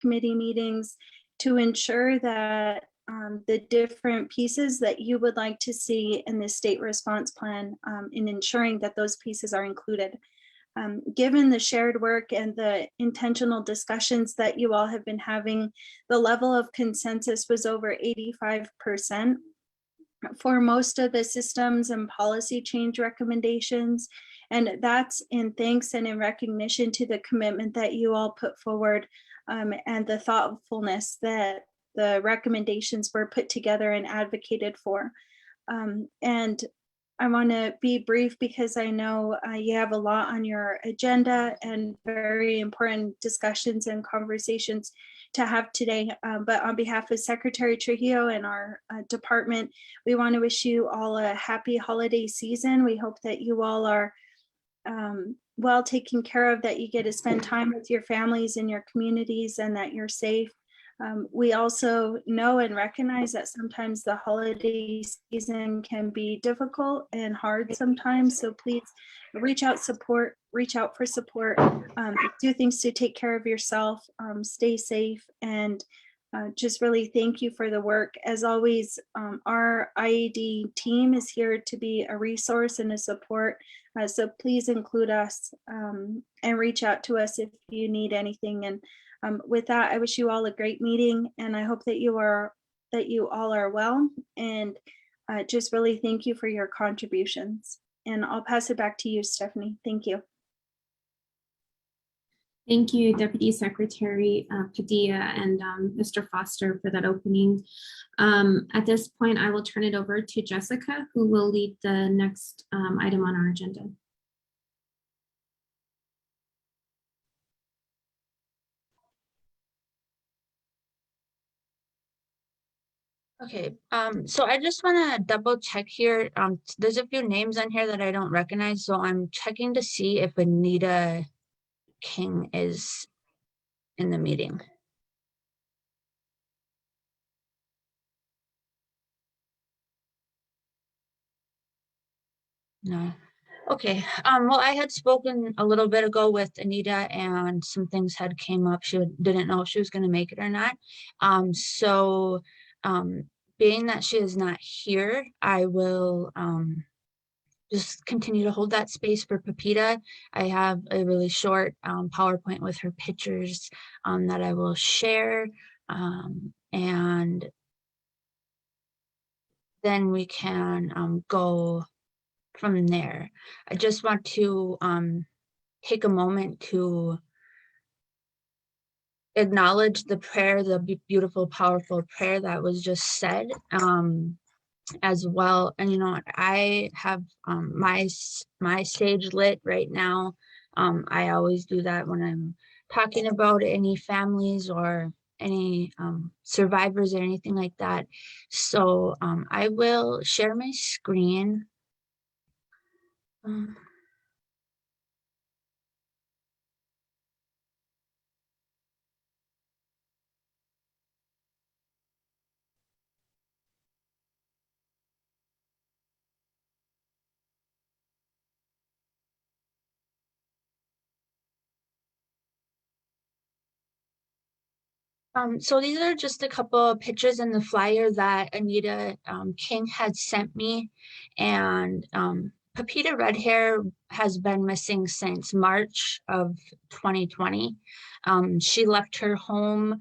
committee meetings to ensure that the different pieces that you would like to see in the state response plan, in ensuring that those pieces are included. Given the shared work and the intentional discussions that you all have been having, the level of consensus was over 85% for most of the systems and policy change recommendations. And that's in thanks and in recognition to the commitment that you all put forward, and the thoughtfulness that the recommendations were put together and advocated for. And I want to be brief because I know you have a lot on your agenda and very important discussions and conversations to have today. But on behalf of Secretary Trujillo and our department, we want to wish you all a happy holiday season. We hope that you all are well taken care of, that you get to spend time with your families and your communities, and that you're safe. We also know and recognize that sometimes the holiday season can be difficult and hard sometimes. So please reach out for support, do things to take care of yourself, stay safe, and just really thank you for the work. As always, our IAD team is here to be a resource and a support. So please include us and reach out to us if you need anything. And with that, I wish you all a great meeting, and I hope that you all are well, and just really thank you for your contributions. And I'll pass it back to you, Stephanie. Thank you. Thank you, Deputy Secretary Padilla and Mr. Foster, for that opening. At this point, I will turn it over to Jessica, who will lead the next item on our agenda. Okay, so I just want to double check here. There's a few names on here that I don't recognize, so I'm checking to see if Anita King is in the meeting. No. Okay, well, I had spoken a little bit ago with Anita, and some things had came up. She didn't know if she was going to make it or not. Being that she is not here, I will just continue to hold that space for Pepita. I have a really short PowerPoint with her pictures that I will share, and then we can go from there. I just want to take a moment to acknowledge the prayer, the beautiful, powerful prayer that was just said, as well. And you know, I have my stage lit right now. I always do that when I'm talking about any families or any survivors or anything like that. So I will share my screen. So these are just a couple of pictures in the flyer that Anita King had sent me. And Pepita Redhair has been missing since March of 2020. She left her home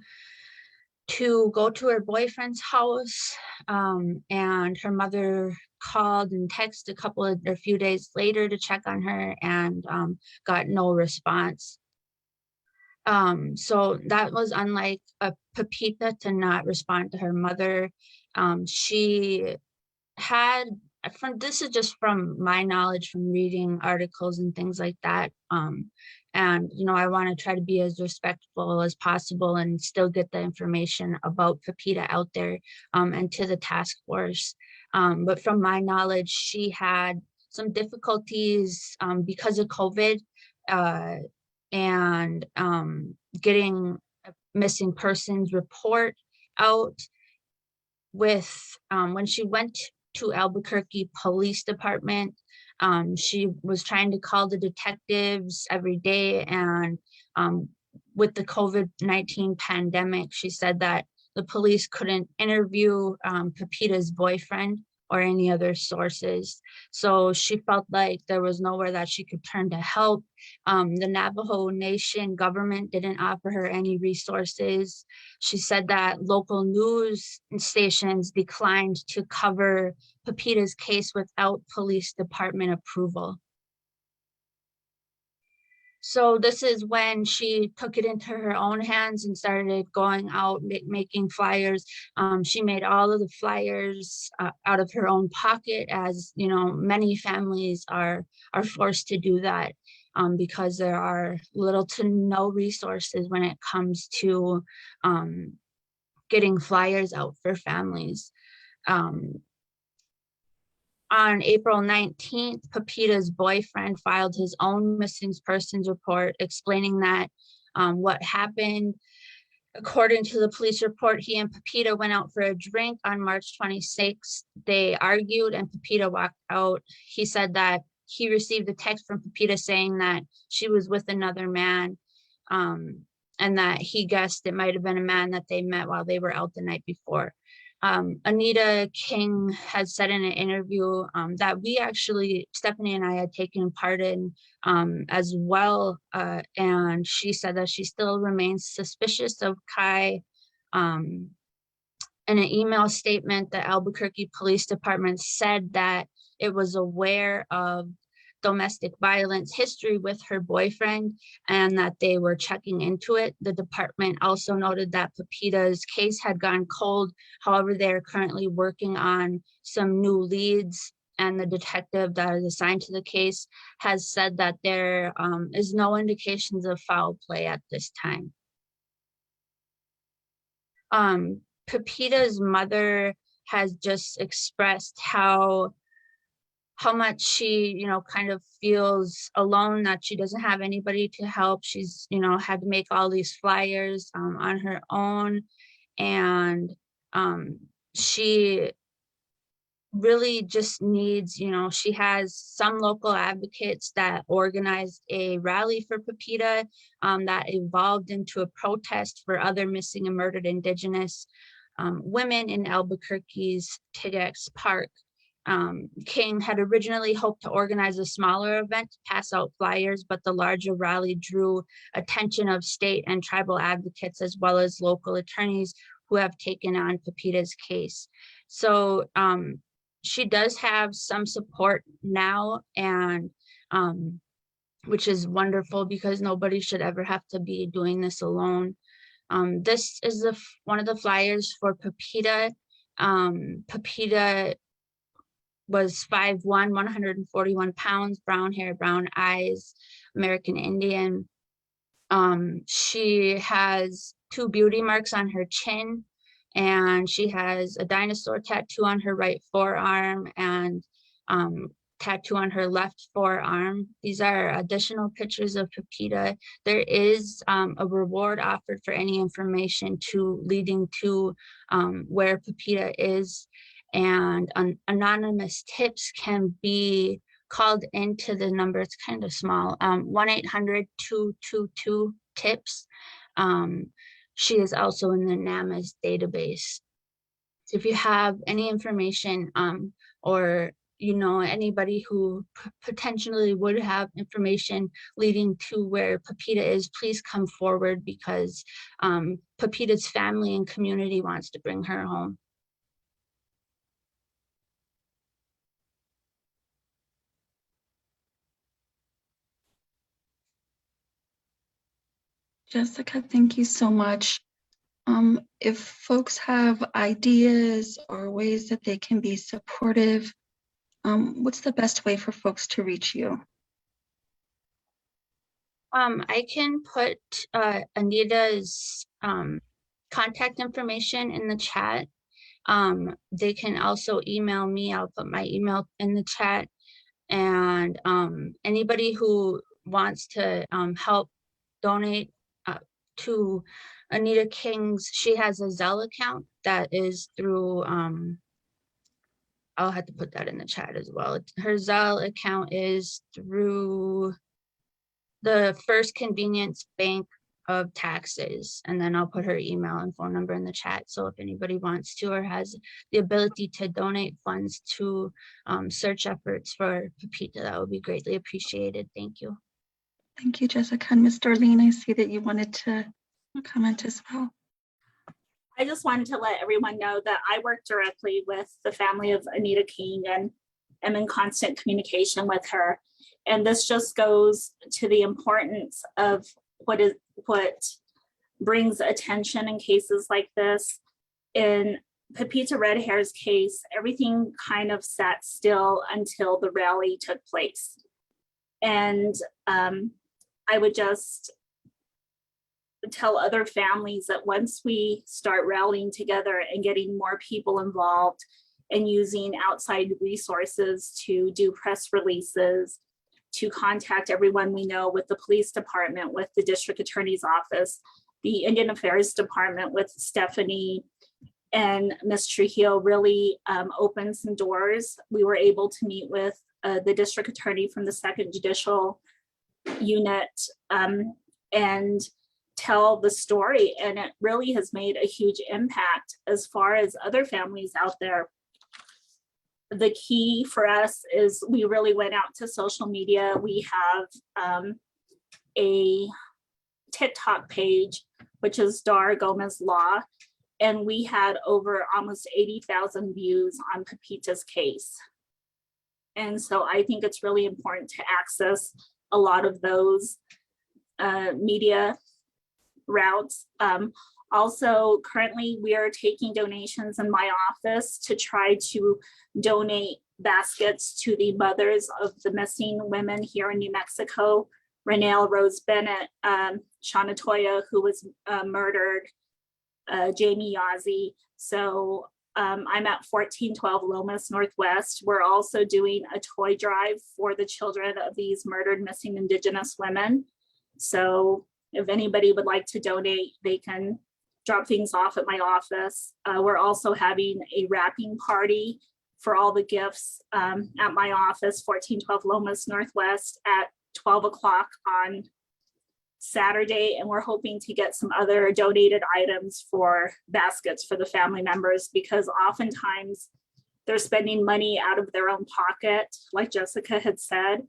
to go to her boyfriend's house, and her mother called and texted a few days later to check on her, and got no response. So that was unlike a Pepita to not respond to her mother. She had, this is just from my knowledge from reading articles and things like that. And, you know, I want to try to be as respectful as possible and still get the information about Pepita out there, and to the task force. But from my knowledge, she had some difficulties because of COVID, and getting a missing persons report out with, when she went to Albuquerque Police Department, she was trying to call the detectives every day, and with the COVID-19 pandemic, she said that the police couldn't interview Pepita's boyfriend or any other sources. So she felt like there was nowhere that she could turn to help. The Navajo Nation government didn't offer her any resources. She said that local news stations declined to cover Pepita's case without police department approval. So this is when she took it into her own hands and started going out making flyers. She made all of the flyers out of her own pocket, as you know, many families are forced to do that because there are little to no resources when it comes to getting flyers out for families. On April 19th, Pepita's boyfriend filed his own missing persons report explaining that what happened. According to the police report, he and Pepita went out for a drink on March 26th. They argued and Pepita walked out. He said that he received a text from Pepita saying that she was with another man and that he guessed it might have been a man that they met while they were out the night before. Anita King has said in an interview that we actually, Stephanie and I had taken part in as well. And she said that she still remains suspicious of Kai. In an email statement, the Albuquerque Police Department said that it was aware of domestic violence history with her boyfriend and that they were checking into it. The department also noted that Pepita's case had gone cold. However, they're currently working on some new leads, and the detective that is assigned to the case has said that there is no indications of foul play at this time. Pepita's mother has just expressed how much she, you know, kind of feels alone, that she doesn't have anybody to help. She's, you know, had to make all these flyers on her own. And she really just needs, you know, she has some local advocates that organized a rally for Pepita that evolved into a protest for other missing and murdered Indigenous women in Albuquerque's TIDX Park. King had originally hoped to organize a smaller event to pass out flyers, but the larger rally drew attention of state and tribal advocates as well as local attorneys who have taken on Pepita's case. So she does have some support now, and which is wonderful because nobody should ever have to be doing this alone. This is one of the flyers for Pepita. Pepita was 5'1", 141 pounds, brown hair, brown eyes, American Indian. She has 2 beauty marks on her chin, and she has a dinosaur tattoo on her right forearm and tattoo on her left forearm. These are additional pictures of Pepita. There is a reward offered for any information leading to where Pepita is. And anonymous tips can be called into the number. It's kind of small, 1-800-222-TIPS. She is also in the NAMAS database. So if you have any information or you know anybody who potentially would have information leading to where Pepita is, please come forward, because Pepita's family and community wants to bring her home. Jessica, thank you so much. If folks have ideas or ways that they can be supportive, what's the best way for folks to reach you? I can put Anita's contact information in the chat. They can also email me. I'll put my email in the chat. And anybody who wants to help donate to Anita King's, she has a Zelle account that is through, I'll have to put that in the chat as well. Her Zelle account is through the First Convenience Bank of taxes. And then I'll put her email and phone number in the chat. So if anybody wants to or has the ability to donate funds to search efforts for Pepita, that would be greatly appreciated. Thank you. Thank you, Jessica. And Ms. Darlene, I see that you wanted to comment as well. I just wanted to let everyone know that I work directly with the family of Anita King and am in constant communication with her. And this just goes to the importance of what brings attention in cases like this. In Pepita Red Hair's case, everything kind of sat still until the rally took place. And I would just tell other families that once we start rallying together and getting more people involved and using outside resources to do press releases, to contact everyone we know with the police department, with the district attorney's office, the Indian Affairs Department with Stephanie and Ms. Trujillo really opened some doors. We were able to meet with the district attorney from the 2nd Judicial Unit and tell the story. And it really has made a huge impact as far as other families out there. The key for us is we really went out to social media. We have a TikTok page, which is Dar Gomez Law. And we had over almost 80,000 views on Pepita's case. And so I think it's really important to access a lot of those media routes. Also, currently we are taking donations in my office to try to donate baskets to the mothers of the missing women here in New Mexico. Renelle Rose Bennett, Shauna Toya, who was murdered, Jamie Yazzie. So I'm at 1412 Lomas Northwest. We're also doing a toy drive for the children of these murdered missing Indigenous women. So if anybody would like to donate, they can drop things off at my office. We're also having a wrapping party for all the gifts at my office, 1412 Lomas Northwest at 12 o'clock on Saturday. And we're hoping to get some other donated items for baskets for the family members, because oftentimes they're spending money out of their own pocket. Like Jessica had said,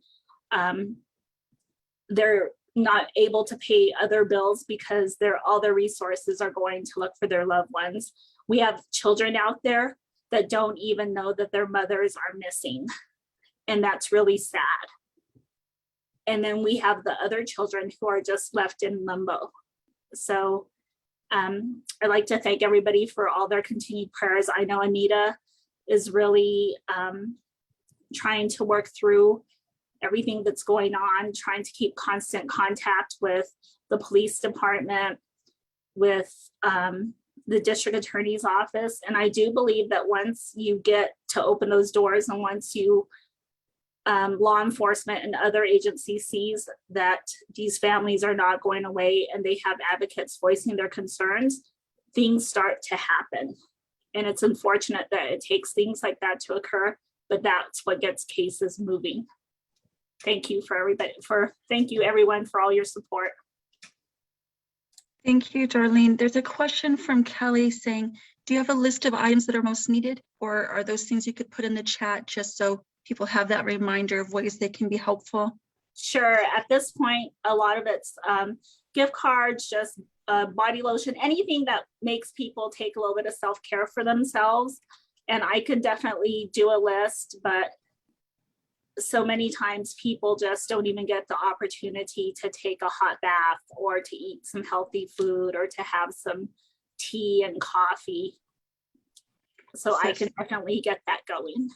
they're not able to pay other bills because all their resources are going to look for their loved ones. We have children out there that don't even know that their mothers are missing. And that's really sad. And then we have the other children who are just left in limbo. So I'd like to thank everybody for all their continued prayers. I know Anita is really trying to work through everything that's going on, trying to keep constant contact with the police department, with the district attorney's office. And I do believe that once you get to open those doors and once you law enforcement and other agencies sees that these families are not going away and they have advocates voicing their concerns, things start to happen. And it's unfortunate that it takes things like that to occur, but that's what gets cases moving. Thank you thank you everyone for all your support. Thank you, Darlene. There's a question from Kelly saying, do you have a list of items that are most needed, or are those things you could put in the chat just so people have that reminder of ways they can be helpful? Sure. At this point, a lot of it's gift cards, just body lotion, anything that makes people take a little bit of self-care for themselves. And I could definitely do a list, but so many times people just don't even get the opportunity to take a hot bath or to eat some healthy food or to have some tea and coffee. So I can definitely get that going.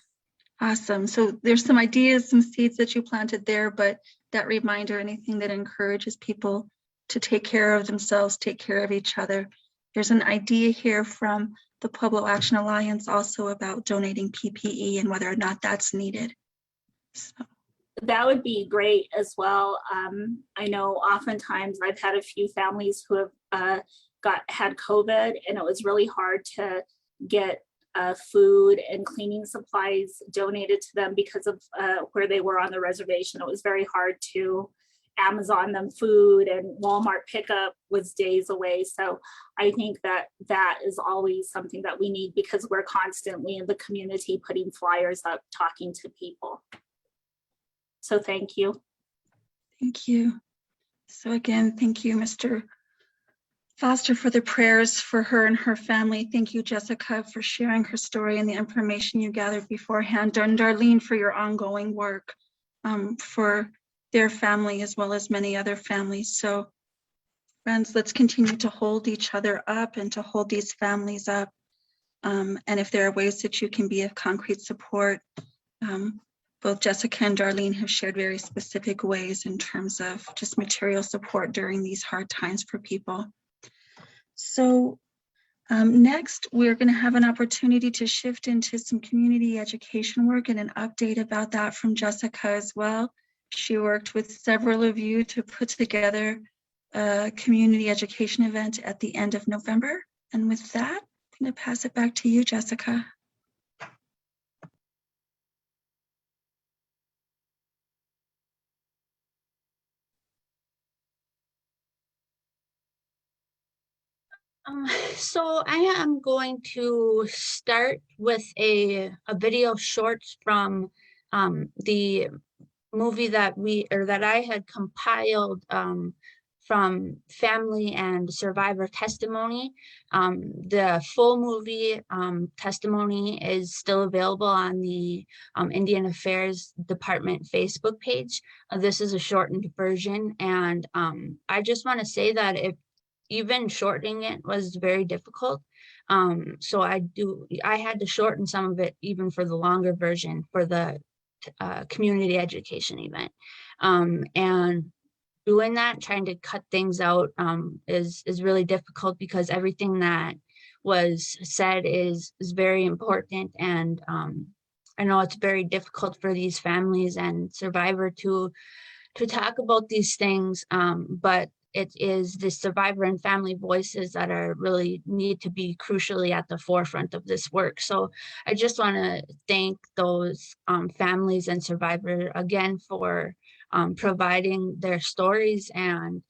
Awesome. So there's some ideas, some seeds that you planted there, but that reminder, anything that encourages people to take care of themselves, take care of each other. There's an idea here from the Pueblo Action Alliance also about donating PPE and whether or not that's needed. So that would be great as well. I know oftentimes I've had a few families who have had COVID, and it was really hard to get food and cleaning supplies donated to them because of where they were on the reservation. It was very hard to Amazon them food, and Walmart pickup was days away. So I think that that is always something that we need, because we're constantly in the community putting flyers up, talking to people. So thank you. Thank you. So again, thank you, Mr. Foster, for the prayers for her and her family. Thank you, Jessica, for sharing her story and the information you gathered beforehand. And Darlene, for your ongoing work for their family as well as many other families. So friends, let's continue to hold each other up and to hold these families up. And if there are ways that you can be of concrete support, both Jessica and Darlene have shared very specific ways in terms of just material support during these hard times for people. So next, we're going to have an opportunity to shift into some community education work, and an update about that from Jessica as well. She worked with several of you to put together a community education event at the end of November. And with that, I'm going to pass it back to you, Jessica. So I am going to start with a video short from the movie that I had compiled from family and survivor testimony. The full movie testimony is still available on the Indian Affairs Department Facebook page. This is a shortened version, and I just want to say that if even shortening it was very difficult. So I had to shorten some of it even for the longer version for the community education event. And doing that, trying to cut things out is really difficult, because everything that was said is very important. And I know it's very difficult for these families and survivor to talk about these things, but it is the survivor and family voices that are really need to be crucially at the forefront of this work. So I just want to thank those families and survivor again for providing their stories, and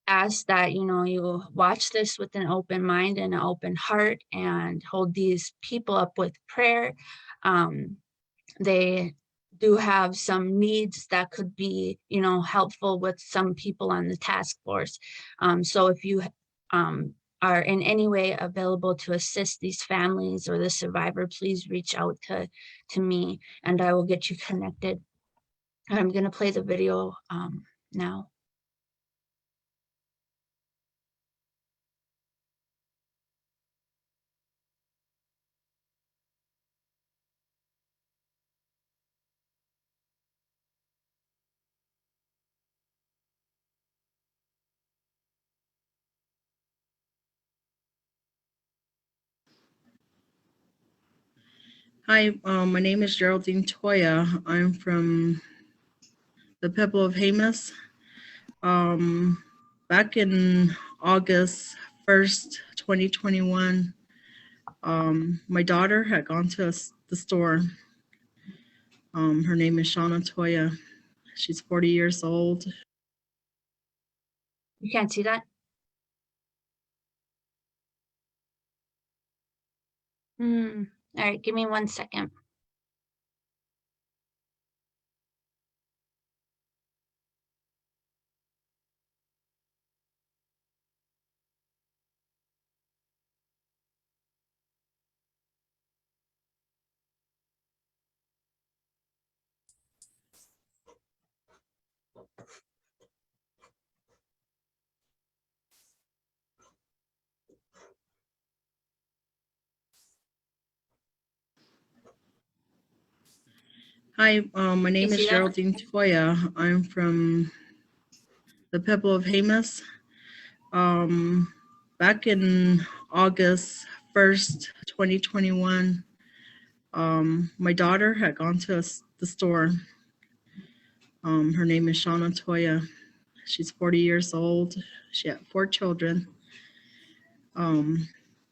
ask that you watch this with an open mind and an open heart, and hold these people up with prayer. They do have some needs that could be, helpful with some people on the task force. So if you are in any way available to assist these families or the survivor, please reach out to me, and I will get you connected. I'm going to play the video now. Hi, my name is Geraldine Toya. I'm from the Pebble of Jemez. Back in August 1st, 2021, my daughter had gone to the store. Her name is Shauna Toya. She's 40 years old. You can't see that? All right, give me 1 second. Hi, my name is see that? Geraldine Toya. I'm from the Pebble of Jemez. Back in August 1st, 2021, my daughter had gone to the store. Her name is Shauna Toya. She's 40 years old. She had 4 children.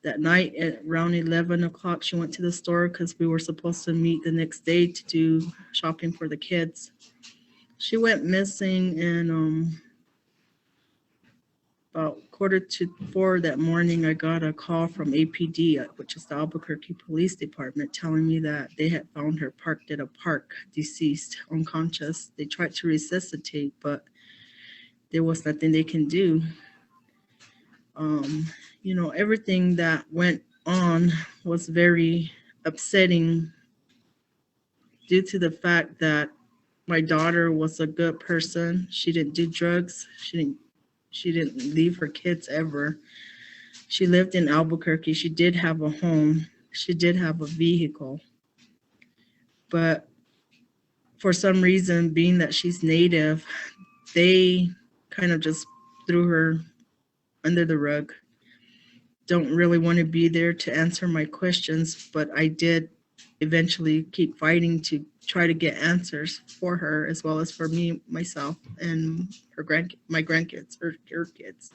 That night at around 11 o'clock, she went to the store because we were supposed to meet the next day to do shopping for the kids. She went missing in about 3:45 that morning. I got a call from APD, which is the Albuquerque Police Department, telling me that they had found her parked at a park, deceased, unconscious. They tried to resuscitate, but there was nothing they can do. You know, everything that went on was very upsetting due to the fact that my daughter was a good person. She didn't do drugs. She didn't leave her kids ever. She lived in Albuquerque. She did have a home. She did have a vehicle. But for some reason, being that she's Native, they kind of just threw her under the rug. Don't really want to be there to answer my questions, but I did eventually keep fighting to try to get answers for her, as well as for me, myself, and my grandkids, her kids.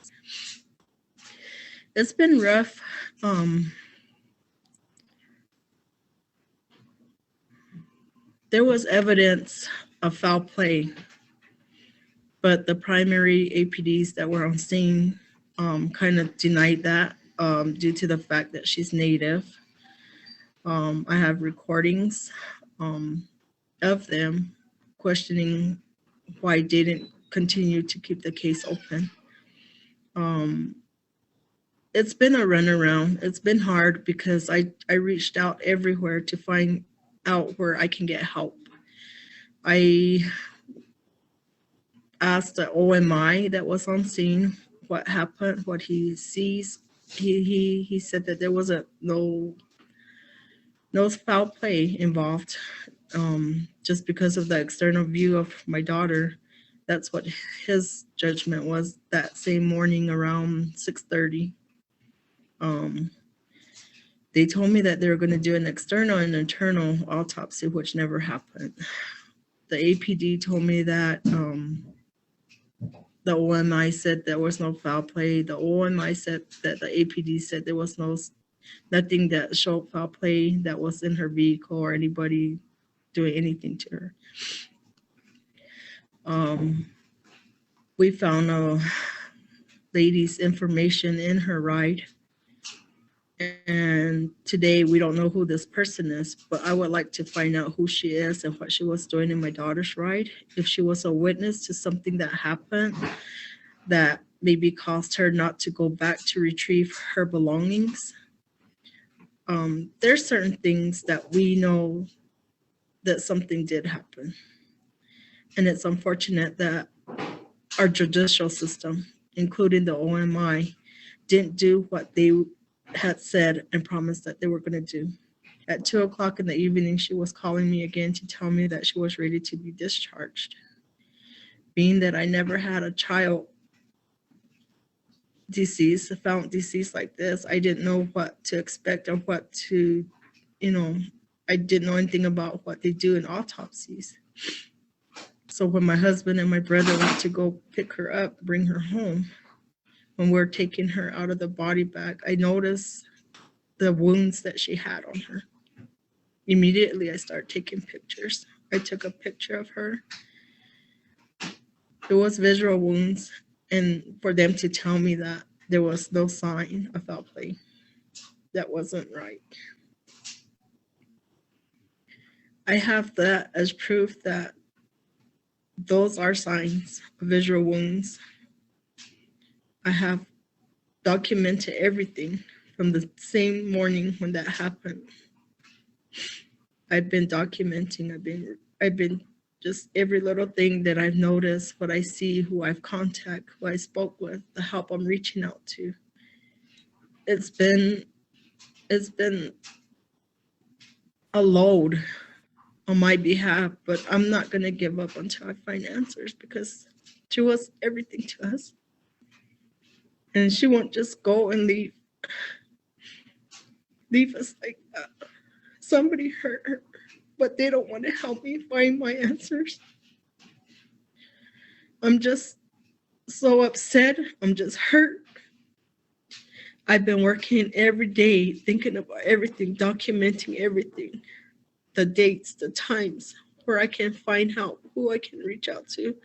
It's been rough. There was evidence of foul play, but the primary APDs that were on scene kind of denied that due to the fact that she's Native. I have recordings of them questioning why I didn't continue to keep the case open. It's been a runaround. It's been hard because I reached out everywhere to find out where I can get help. I asked the OMI that was on scene what happened, what he sees. He said that there was no foul play involved, just because of the external view of my daughter. That's what his judgment was that same morning around 6:30. They told me that they were going to do an external and internal autopsy, which never happened. The APD told me that the OMI said there was no foul play. The OMI said that the APD said there was nothing that showed foul play that was in her vehicle or anybody doing anything to her. We found a lady's information in her ride. And today we don't know who this person is, but I would like to find out who she is and what she was doing in my daughter's ride. If she was a witness to something that happened that maybe caused her not to go back to retrieve her belongings. There's certain things that we know that something did happen. And it's unfortunate that our judicial system, including the OMI, didn't do what they had said and promised that they were going to do. At 2:00 in the evening, she was calling me again to tell me that she was ready to be discharged. Being that I never had a child found deceased like this, I didn't know what to expect or what to, I didn't know anything about what they do in autopsies. So when my husband and my brother went to go pick her up, bring her home, when we're taking her out of the body bag, I noticed the wounds that she had on her. Immediately, I started taking pictures. I took a picture of her. There was visual wounds, and for them to tell me that there was no sign of foul play, that wasn't right. I have that as proof that those are signs of visual wounds. I have documented everything from the same morning when that happened. I've been documenting. I've been just every little thing that I've noticed, what I see, who I've contacted, who I spoke with, the help I'm reaching out to. It's been a load on my behalf, but I'm not going to give up until I find answers, because she was everything to us. And she won't just go and leave us like that. Somebody hurt her, but they don't want to help me find my answers. I'm just so upset. I'm just hurt. I've been working every day, thinking about everything, documenting everything, the dates, the times, where I can find help, who I can reach out to,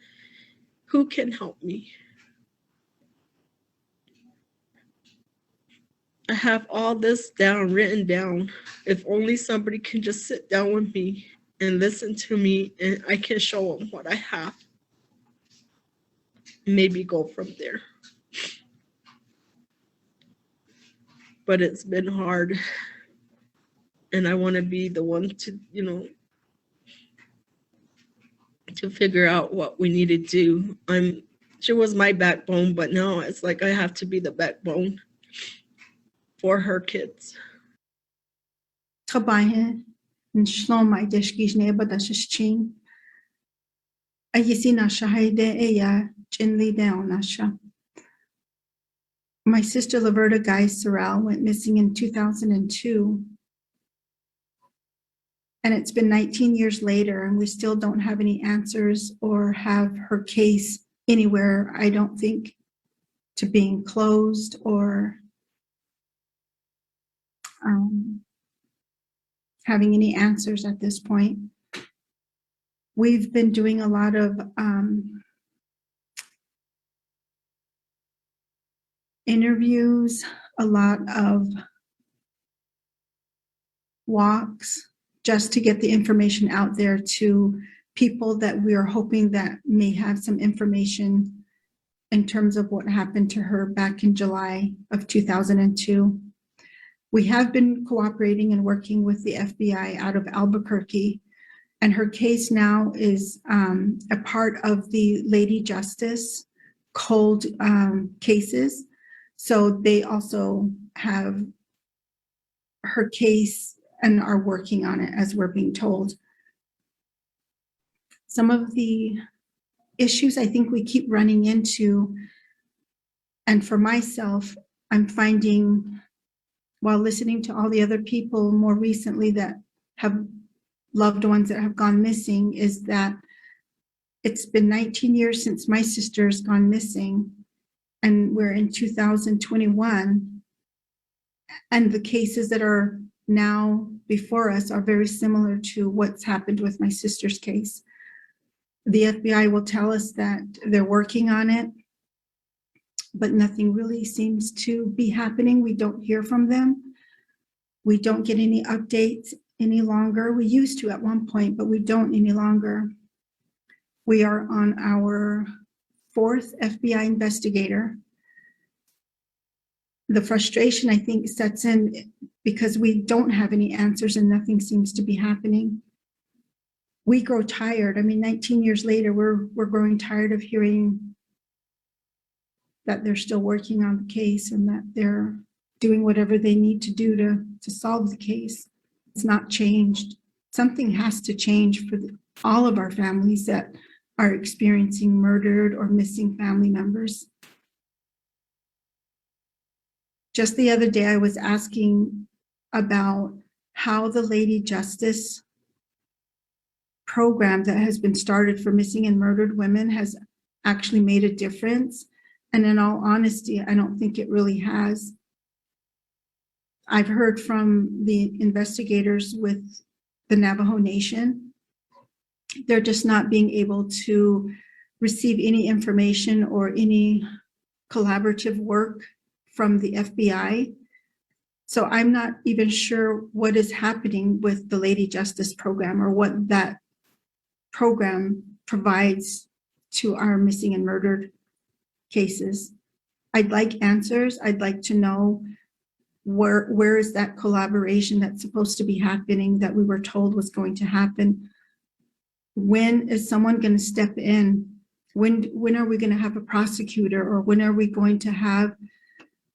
who can help me. I have all this down, written down. If only somebody can just sit down with me and listen to me, and I can show them what I have. Maybe go from there. But it's been hard. And I want to be the one to, to figure out what we need to do. She was my backbone, but now it's like I have to be the backbone for her kids. Trabaje in Shlomai Deshkish neighbor Dashichin. Ayisina Shahide Eya Chinli down Nasha. My sister Laverta Guy Sorrell went missing in 2002. And it's been 19 years later, and we still don't have any answers or have her case anywhere, I don't think, to being closed or having any answers at this point. We've been doing a lot of interviews, a lot of walks, just to get the information out there to people that we are hoping that may have some information in terms of what happened to her back in July of 2002. We have been cooperating and working with the FBI out of Albuquerque, and her case now is a part of the Lady Justice cold cases. So they also have her case and are working on it, as we're being told. Some of the issues I think we keep running into, and for myself, I'm finding while listening to all the other people more recently that have loved ones that have gone missing, is that it's been 19 years since my sister's gone missing, and we're in 2021, and the cases that are now before us are very similar to what's happened with my sister's case. The FBI will tell us that they're working on it, but nothing really seems to be happening. We don't hear from them. We don't get any updates any longer. We used to at one point, but we don't any longer. We are on our 4th FBI investigator. The frustration, I think, sets in because we don't have any answers and nothing seems to be happening. We grow tired. I mean, 19 years later, we're growing tired of hearing that they're still working on the case and that they're doing whatever they need to do to solve the case. It's not changed. Something has to change for all of our families that are experiencing murdered or missing family members. Just the other day, I was asking about how the Lady Justice program that has been started for missing and murdered women has actually made a difference. And in all honesty, I don't think it really has. I've heard from the investigators with the Navajo Nation. They're just not being able to receive any information or any collaborative work from the FBI. So I'm not even sure what is happening with the Lady Justice program or what that program provides to our missing and murdered cases. I'd like answers. I'd like to know where is that collaboration that's supposed to be happening that we were told was going to happen. When is someone going to step in? When are we going to have a prosecutor, or when are we going to have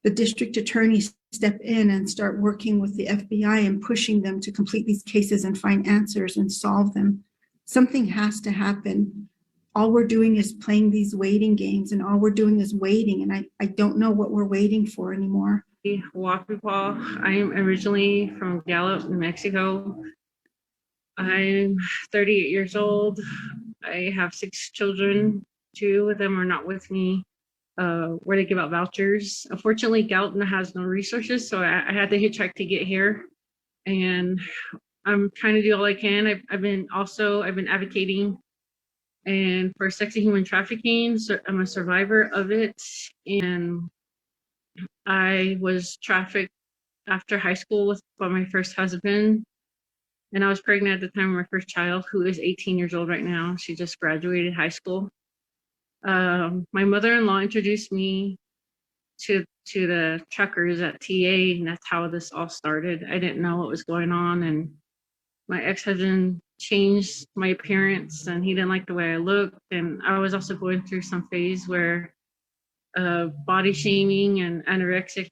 the district attorney step in and start working with the FBI and pushing them to complete these cases and find answers and solve them? Something has to happen. All we're doing is playing these waiting games, and all we're doing is waiting, and I don't know what we're waiting for anymore. Wapipaw. I'm originally from Gallup, New Mexico. I'm 38 years old. I have 6 children. 2 of them are not with me, where they give out vouchers. Unfortunately, Gallup has no resources, so I had to hitchhike to get here. And I'm trying to do all I can. I've been advocating and for sex and human trafficking. So I'm a survivor of it. And I was trafficked after high school by my first husband. And I was pregnant at the time of my first child, who is 18 years old right now. She just graduated high school. My mother-in-law introduced me to the truckers at TA, and that's how this all started. I didn't know what was going on, and my ex-husband changed my appearance, and he didn't like the way I looked. And I was also going through some phase where body shaming and anorexic.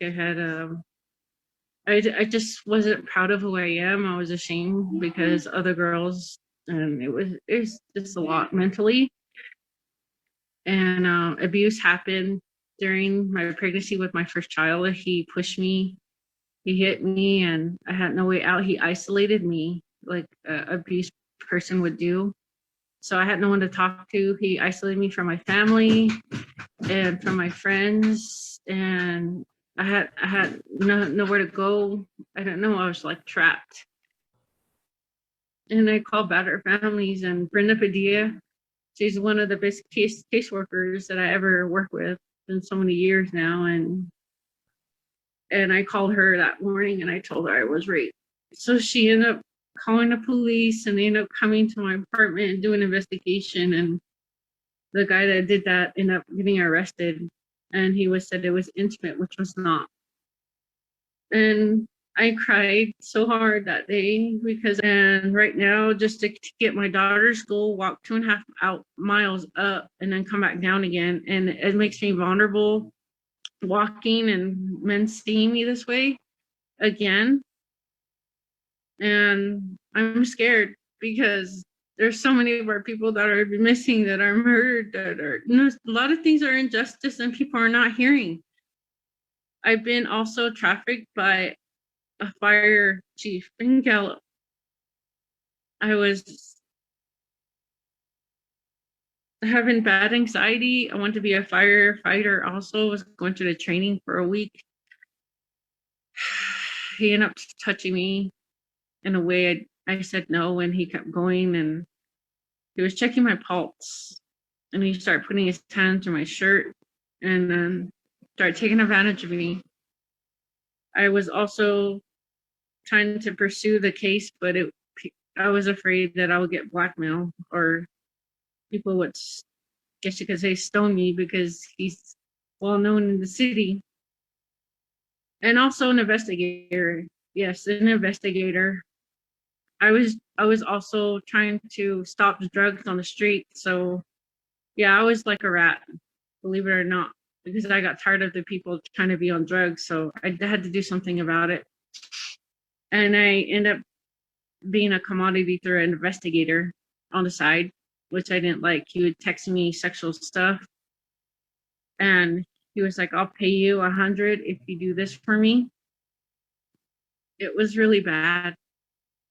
I just wasn't proud of who I am. I was ashamed because other girls, and it was just a lot mentally. And abuse happened during my pregnancy with my first child. He pushed me, he hit me, and I had no way out. He isolated me like an abused person would do. So I had no one to talk to. He isolated me from my family and from my friends, and I had nowhere to go. I don't know. I was like trapped. And I called Battered Families, and Brenda Padilla, she's one of the best case workers that I ever worked with in so many years now. And I called her that morning and I told her I was raped. So she ended up calling the police, and they ended up coming to my apartment and doing an investigation. And the guy that did that ended up getting arrested, and he said it was intimate, which was not. And I cried so hard that day and right now, just to get my daughter's school, walk 2.5 miles up and then come back down again. And it makes me vulnerable walking and men seeing me this way again. And I'm scared because there's so many of our people that are missing, that are murdered, a lot of things are injustice and people are not hearing. I've been also trafficked by a fire chief in Gallup. I was having bad anxiety. I wanted to be a firefighter also. I was going to the training for a week. He ended up touching me in a way I said no, and he kept going, and he was checking my pulse, and he started putting his hand through my shirt and then started taking advantage of me. I was also trying to pursue the case, but I was afraid that I would get blackmailed or people would, guess you could say, stone me because he's well known in the city. And also an investigator. Yes, an investigator. I was also trying to stop the drugs on the street. So yeah, I was like a rat, believe it or not, because I got tired of the people trying to be on drugs. So I had to do something about it. And I ended up being a commodity through an investigator on the side, which I didn't like. He would text me sexual stuff. And he was like, I'll pay you $100 if you do this for me. It was really bad.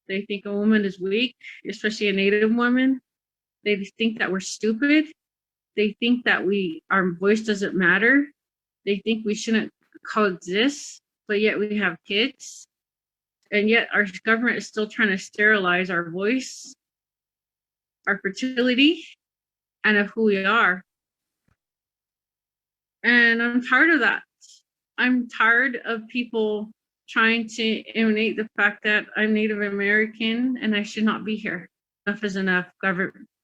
They think a woman is weak, especially a Native woman. They think that we're stupid. They think that our voice doesn't matter. They think we shouldn't coexist, but yet we have kids. And yet our government is still trying to sterilize our voice, our fertility, and of who we are. And I'm tired of that. I'm tired of people trying to emanate the fact that I'm Native American and I should not be here. Enough is enough.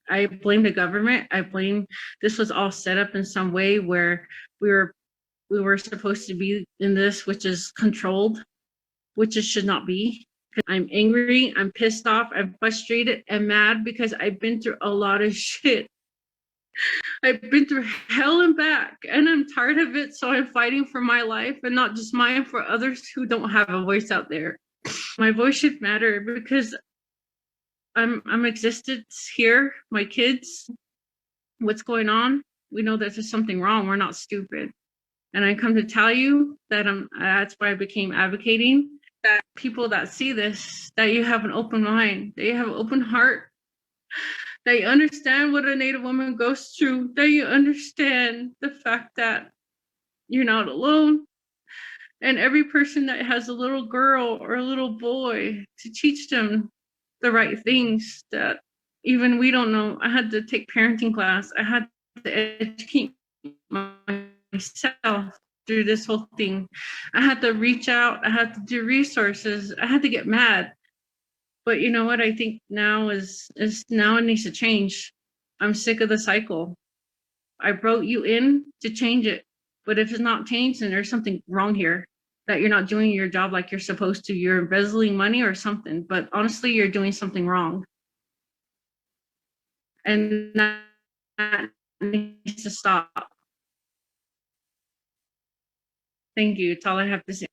I blame the government. I blame this was all set up in some way where we were supposed to be in this, which is controlled, which it should not be. I'm angry, I'm pissed off, I'm frustrated and mad because I've been through a lot of shit. I've been through hell and back, and I'm tired of it. So I'm fighting for my life, and not just mine, for others who don't have a voice out there. My voice should matter because I'm existed here. My kids, what's going on? We know that there's something wrong. We're not stupid, and I come to tell you that that's why I became advocating. That people that see this, that you have an open mind, that you have an open heart, that you understand what a Native woman goes through, that you understand the fact that you're not alone. And every person that has a little girl or a little boy, to teach them the right things that even we don't know. I had to take parenting class. I had to educate myself through this whole thing. I had to reach out. I had to do resources. I had to get mad. But you know what? I think now is now it needs to change. I'm sick of the cycle. I brought you in to change it. But if it's not changed, then there's something wrong here, that you're not doing your job like you're supposed to. You're embezzling money or something. But honestly, you're doing something wrong. And that needs to stop. Thank you. That's all I have to say.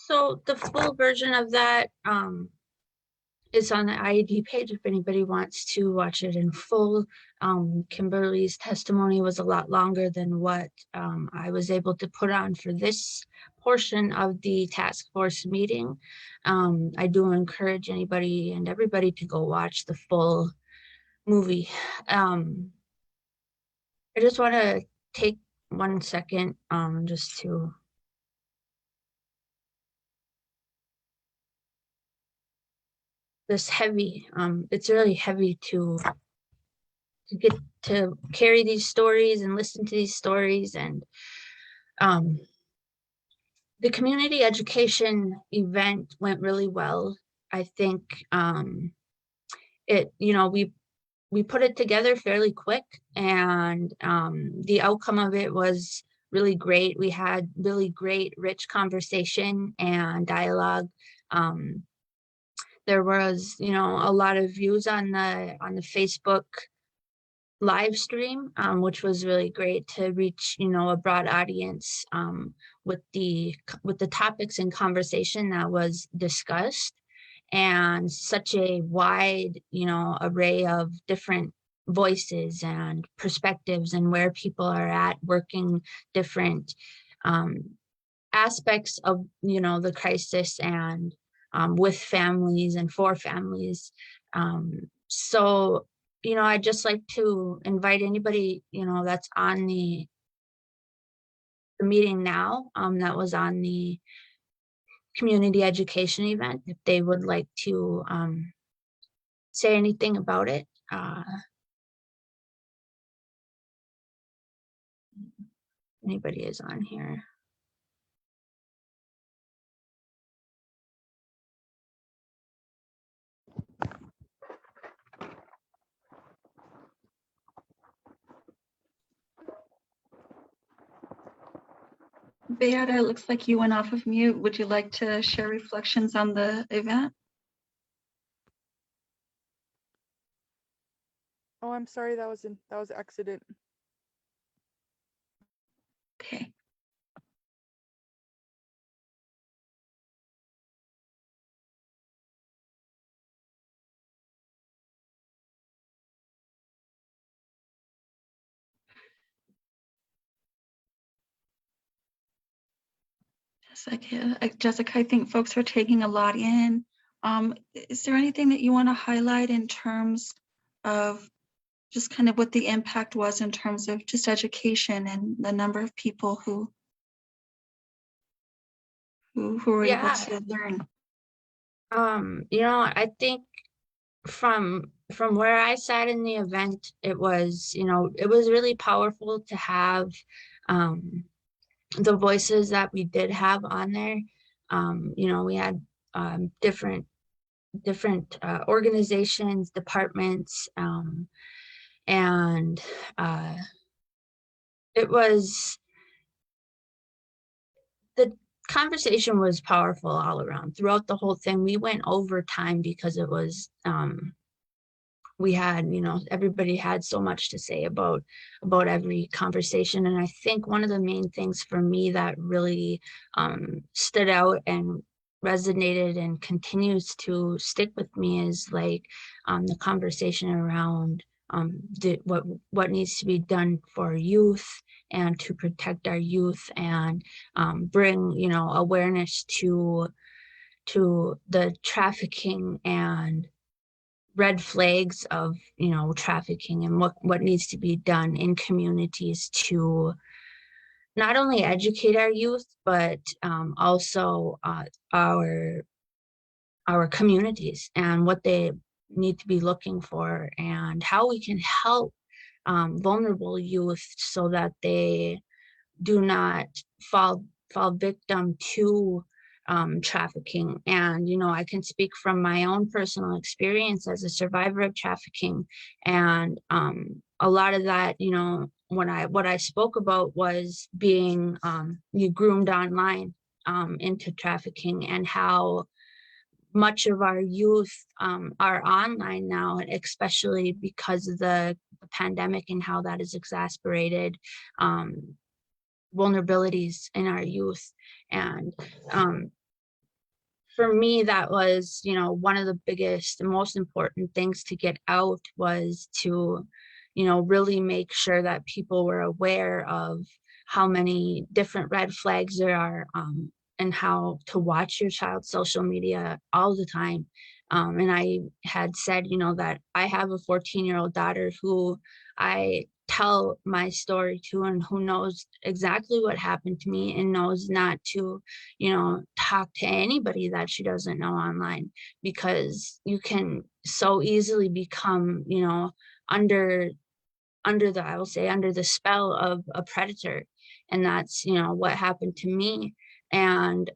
So the full version of that is on the IAD page if anybody wants to watch it in full. Kimberly's testimony was a lot longer than what I was able to put on for this portion of the task force meeting. I do encourage anybody and everybody to go watch the full movie. I just want to take 1 second just to this heavy, it's really heavy to get to carry these stories and listen to these stories. And the community education event went really well. I think we put it together fairly quick, and the outcome of it was really great. We had really great, rich conversation and dialogue. There was, a lot of views on the Facebook live stream, which was really great to reach, a broad audience with the topics and conversation that was discussed, and such a wide, array of different voices and perspectives, and where people are at working different aspects of, the crisis, and with families and for families. So, I'd just like to invite anybody, that's on the meeting now, that was on the community education event, if they would like to say anything about it. Anybody is on here. Beata, it looks like you went off of mute. Would you like to share reflections on the event? Oh, I'm sorry, that was accident. Okay. Jessica, I think folks are taking a lot in. Is there anything that you want to highlight in terms of just kind of what the impact was in terms of just education and the number of people who were able to learn? I think from where I sat in the event, it was really powerful to have the voices that we did have on there. We had different organizations, departments, and it was, the conversation was powerful all around. Throughout the whole thing, we went over time because it was we had, everybody had so much to say about every conversation. And I think one of the main things for me that really stood out and resonated and continues to stick with me is like the conversation around what needs to be done for youth and to protect our youth and bring, you know, awareness to the trafficking and red flags of, you know, trafficking and what needs to be done in communities to not only educate our youth, but also our communities and what they need to be looking for and how we can help vulnerable youth so that they do not fall victim to trafficking. And, you know, I can speak from my own personal experience as a survivor of trafficking. And a lot of that, you know, what I spoke about was being groomed online into trafficking, and how much of our youth are online now, especially because of the pandemic and how that has exacerbated vulnerabilities in our youth. And for me, that was, you know, one of the biggest and most important things to get out was to, you know, really make sure that people were aware of how many different red flags there are, and how to watch your child's social media all the time. And I had said, you know, that I have a 14-year-old daughter who I tell my story to, and who knows exactly what happened to me and knows not to, you know, talk to anybody that she doesn't know online, because you can so easily become, you know, under the, I will say, under the spell of a predator. And that's, you know, what happened to me. And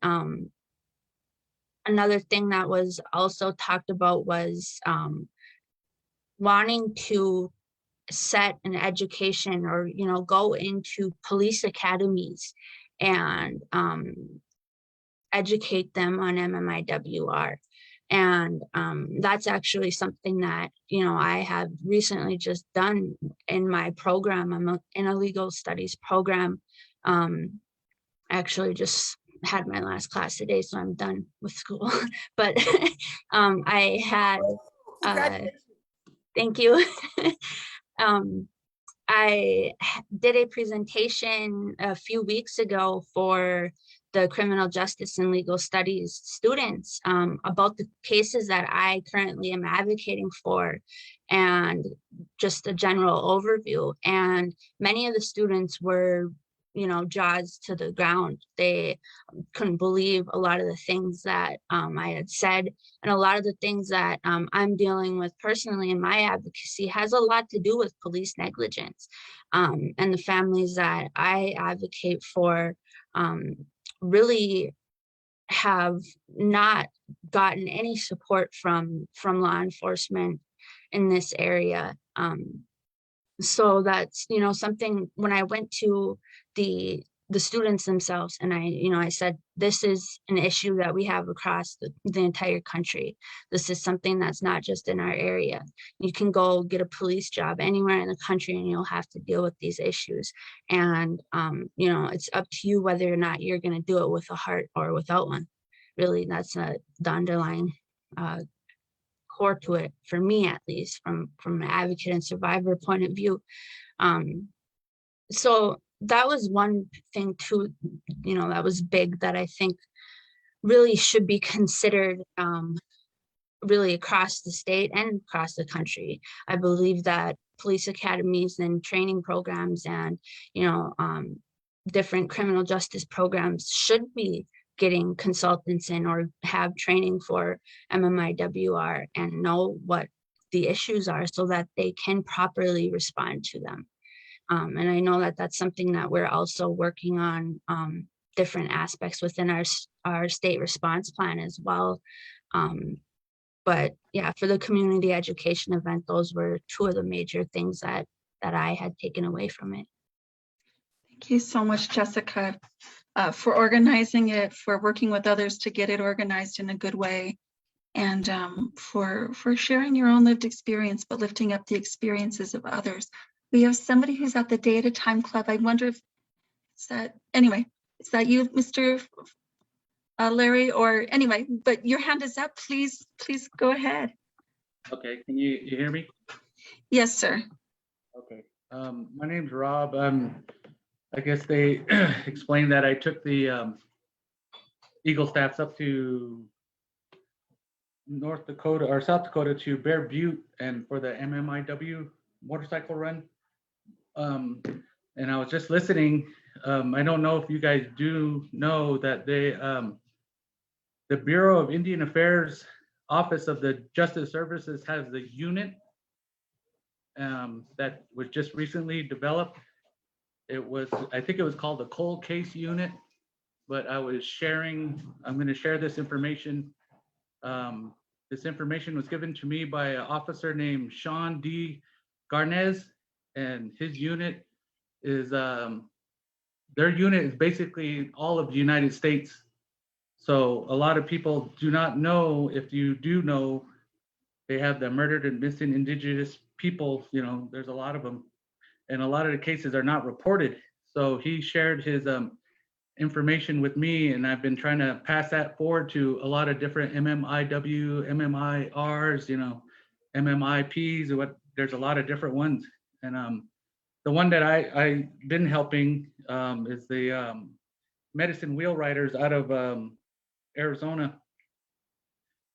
another thing that was also talked about was wanting to set an education, or, you know, go into police academies and educate them on MMIWR. And that's actually something that, you know, I have recently just done in my program. I'm in a legal studies program. I actually just had my last class today, so I'm done with school. But I had, thank you. I did a presentation a few weeks ago for the criminal justice and legal studies students about the cases that I currently am advocating for, and just a general overview. And many of the students were, you know, jaws to the ground. They couldn't believe a lot of the things that I had said, and a lot of the things that I'm dealing with personally in my advocacy has a lot to do with police negligence. And the families that I advocate for really have not gotten any support from law enforcement in this area. So that's, you know, something when I went to the students themselves, and I said, this is an issue that we have across the entire country. This is something that's not just in our area. You can go get a police job anywhere in the country and you'll have to deal with these issues. And, you know, it's up to you whether or not you're going to do it with a heart or without one. Really, that's the underlying core to it, for me at least, from an advocate and survivor point of view. So that was one thing too, you know, that was big, that I think really should be considered really across the state and across the country. I believe that police academies and training programs and, you know, different criminal justice programs should be getting consultants in or have training for MMIWR and know what the issues are so that they can properly respond to them. And I know that that's something that we're also working on, different aspects within our state response plan as well. But yeah, for the community education event, those were two of the major things that I had taken away from it. Thank you so much, Jessica, for organizing it, for working with others to get it organized in a good way, and for sharing your own lived experience, but lifting up the experiences of others. We have somebody who's at the Day at a Time Club. I wonder if is that you, Mr. Larry, or anyway, but your hand is up. Please go ahead. Okay, can you hear me? Yes, sir. Okay. My name's Rob. I guess they explained that I took the Eagle staffs up to North Dakota or South Dakota to Bear Butte and for the MMIW motorcycle run. And I was just listening. I don't know if you guys do know that the Bureau of Indian Affairs Office of the Justice Services has the unit that was just recently developed. I think it was called the Cold Case Unit, but I'm going to share this information. This information was given to me by an officer named Sean D. Garnez, and his unit is, their unit is basically all of the United States. So a lot of people do not know. If you do know, they have the murdered and missing Indigenous people, there's a lot of them. And a lot of the cases are not reported. So he shared his information with me, and I've been trying to pass that forward to a lot of different MMIW, MMIRs, MMIPs. There's a lot of different ones. And the one that I've been helping is the medicine wheel riders out of Arizona.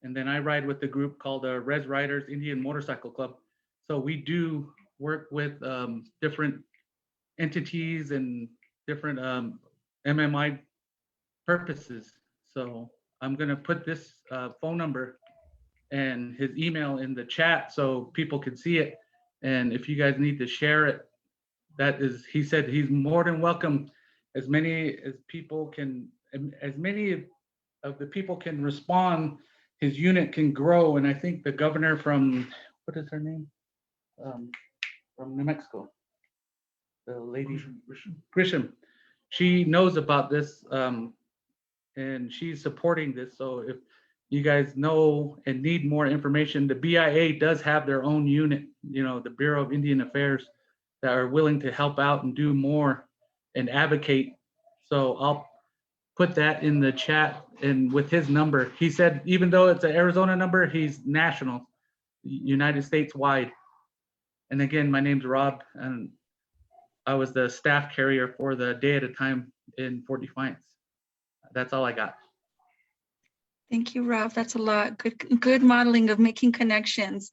And then I ride with the group called the Res Riders Indian Motorcycle Club. So we do work with different entities and different MMI purposes. So I'm gonna put this phone number and his email in the chat so people can see it. And if you guys need to share it, he said he's more than welcome. As many of the people can respond, his unit can grow. And I think the governor from, what is her name? From New Mexico, the lady Grisham, she knows about this, and she's supporting this. So if you guys know and need more information, the BIA does have their own unit, the Bureau of Indian Affairs, that are willing to help out and do more and advocate. So I'll put that in the chat, and with his number. He said even though it's an Arizona number, he's national, United States wide. And again, my name's Rob, and I was the staff carrier for the Day at a Time in Fort Defiance. That's all I got. Thank you, Rob. That's a lot. Good modeling of making connections.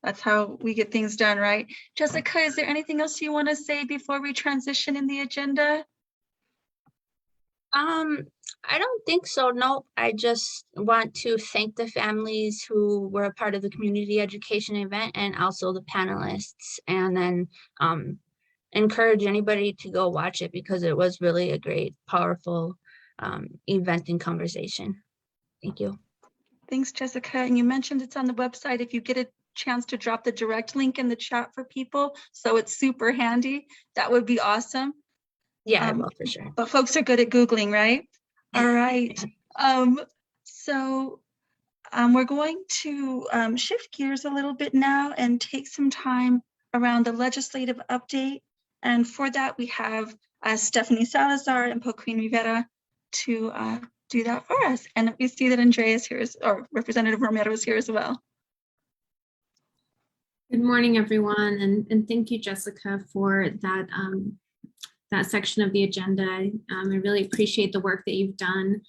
That's how we get things done, right? Jessica, is there anything else you want to say before we transition in the agenda? I don't think so. No, I just want to thank the families who were a part of the community education event and also the panelists, and then encourage anybody to go watch it because it was really a great, powerful event and conversation. Thank you. Thanks, Jessica. And you mentioned it's on the website. If you get a chance to drop the direct link in the chat for people, so it's super handy, that would be awesome. Yeah, I will for sure. But folks are good at Googling, right? All right. So we're going to shift gears a little bit now and take some time around the legislative update. And for that, we have Stephanie Salazar and Joaquin Rivera to do that for us. And we see that Andrea's here, or Representative Romero is here as well. Good morning, everyone, and thank you, Jessica, for that that section of the agenda. I really appreciate the work that you've done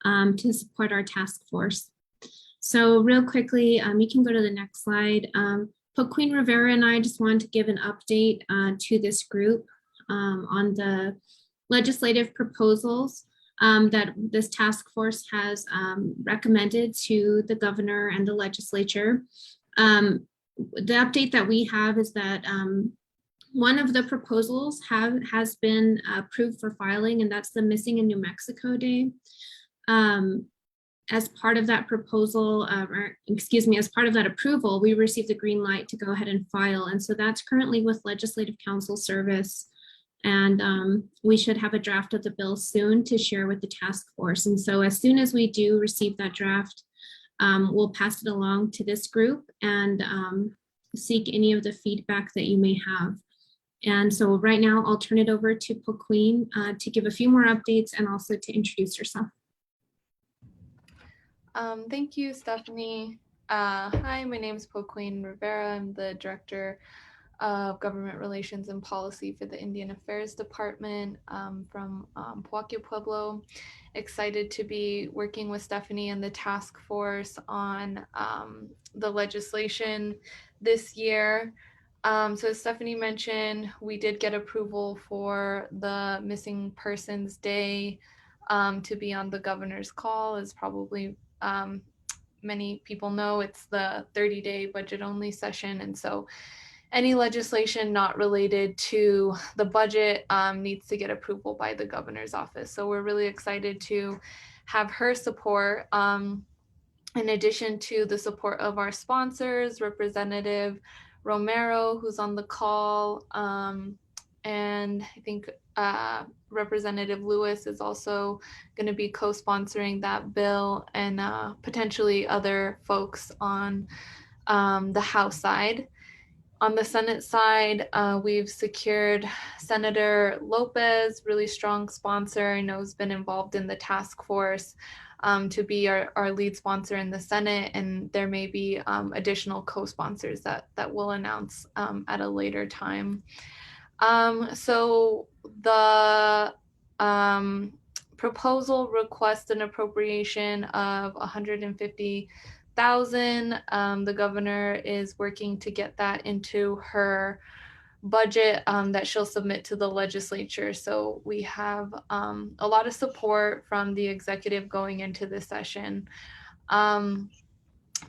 to support our task force. So real quickly, you can go to the next slide. Joaquin Rivera and I just wanted to give an update to this group on the legislative proposals that this task force has recommended to the governor and the legislature. The update that we have is that one of the proposals has been approved for filing, and that's the Missing in New Mexico Day. As part of that proposal, as part of that approval, we received the green light to go ahead and file. And so that's currently with Legislative Council Service. And we should have a draft of the bill soon to share with the task force. And so as soon as we do receive that draft, we'll pass it along to this group and seek any of the feedback that you may have. And so right now I'll turn it over to Joaquin to give a few more updates and also to introduce herself. Thank you, Stephanie. Hi, my name is Poqueen Rivera. I'm the Director of Government Relations and Policy for the Indian Affairs Department from Puakio Pueblo. Excited to be working with Stephanie and the task force on the legislation this year. So as Stephanie mentioned, we did get approval for the Missing Persons Day to be on the governor's call. As probably many people know, it's the 30-day budget only session. And so any legislation not related to the budget needs to get approval by the governor's office. So we're really excited to have her support. In addition to the support of our sponsors, Representative Romero, who's on the call, and I think Representative Lewis is also going to be co-sponsoring that bill, and potentially other folks on the House side. On the Senate side, we've secured Senator Lopez, really strong sponsor. I know has been involved in the task force to be our lead sponsor in the Senate, and there may be additional co-sponsors that we'll announce at a later time. So the proposal requests an appropriation of $150,000. The governor is working to get that into her budget that she'll submit to the legislature. So we have a lot of support from the executive going into this session.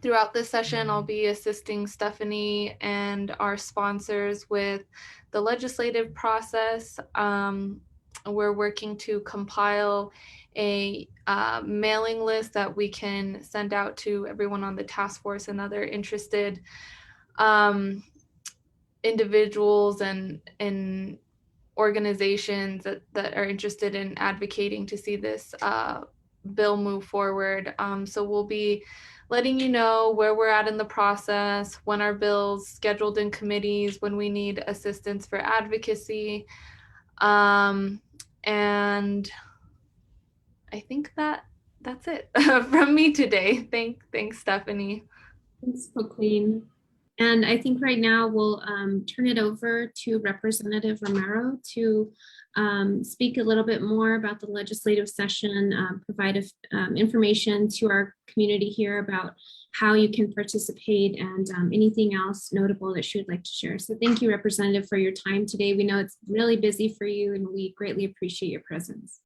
Throughout this session, I'll be assisting Stephanie and our sponsors with the legislative process. We're working to compile a mailing list that we can send out to everyone on the task force and other interested individuals and organizations that are interested in advocating to see this bill move forward. So we'll be letting you know where we're at in the process, when our bills scheduled in committees, when we need assistance for advocacy. And I think that's it from me today. Thanks, Stephanie. Thanks, Queen. And I think right now we'll turn it over to Representative Romero to speak a little bit more about the legislative session, provide information to our community here about how you can participate and anything else notable that she would like to share. So thank you, Representative, for your time today. We know it's really busy for you and we greatly appreciate your presence.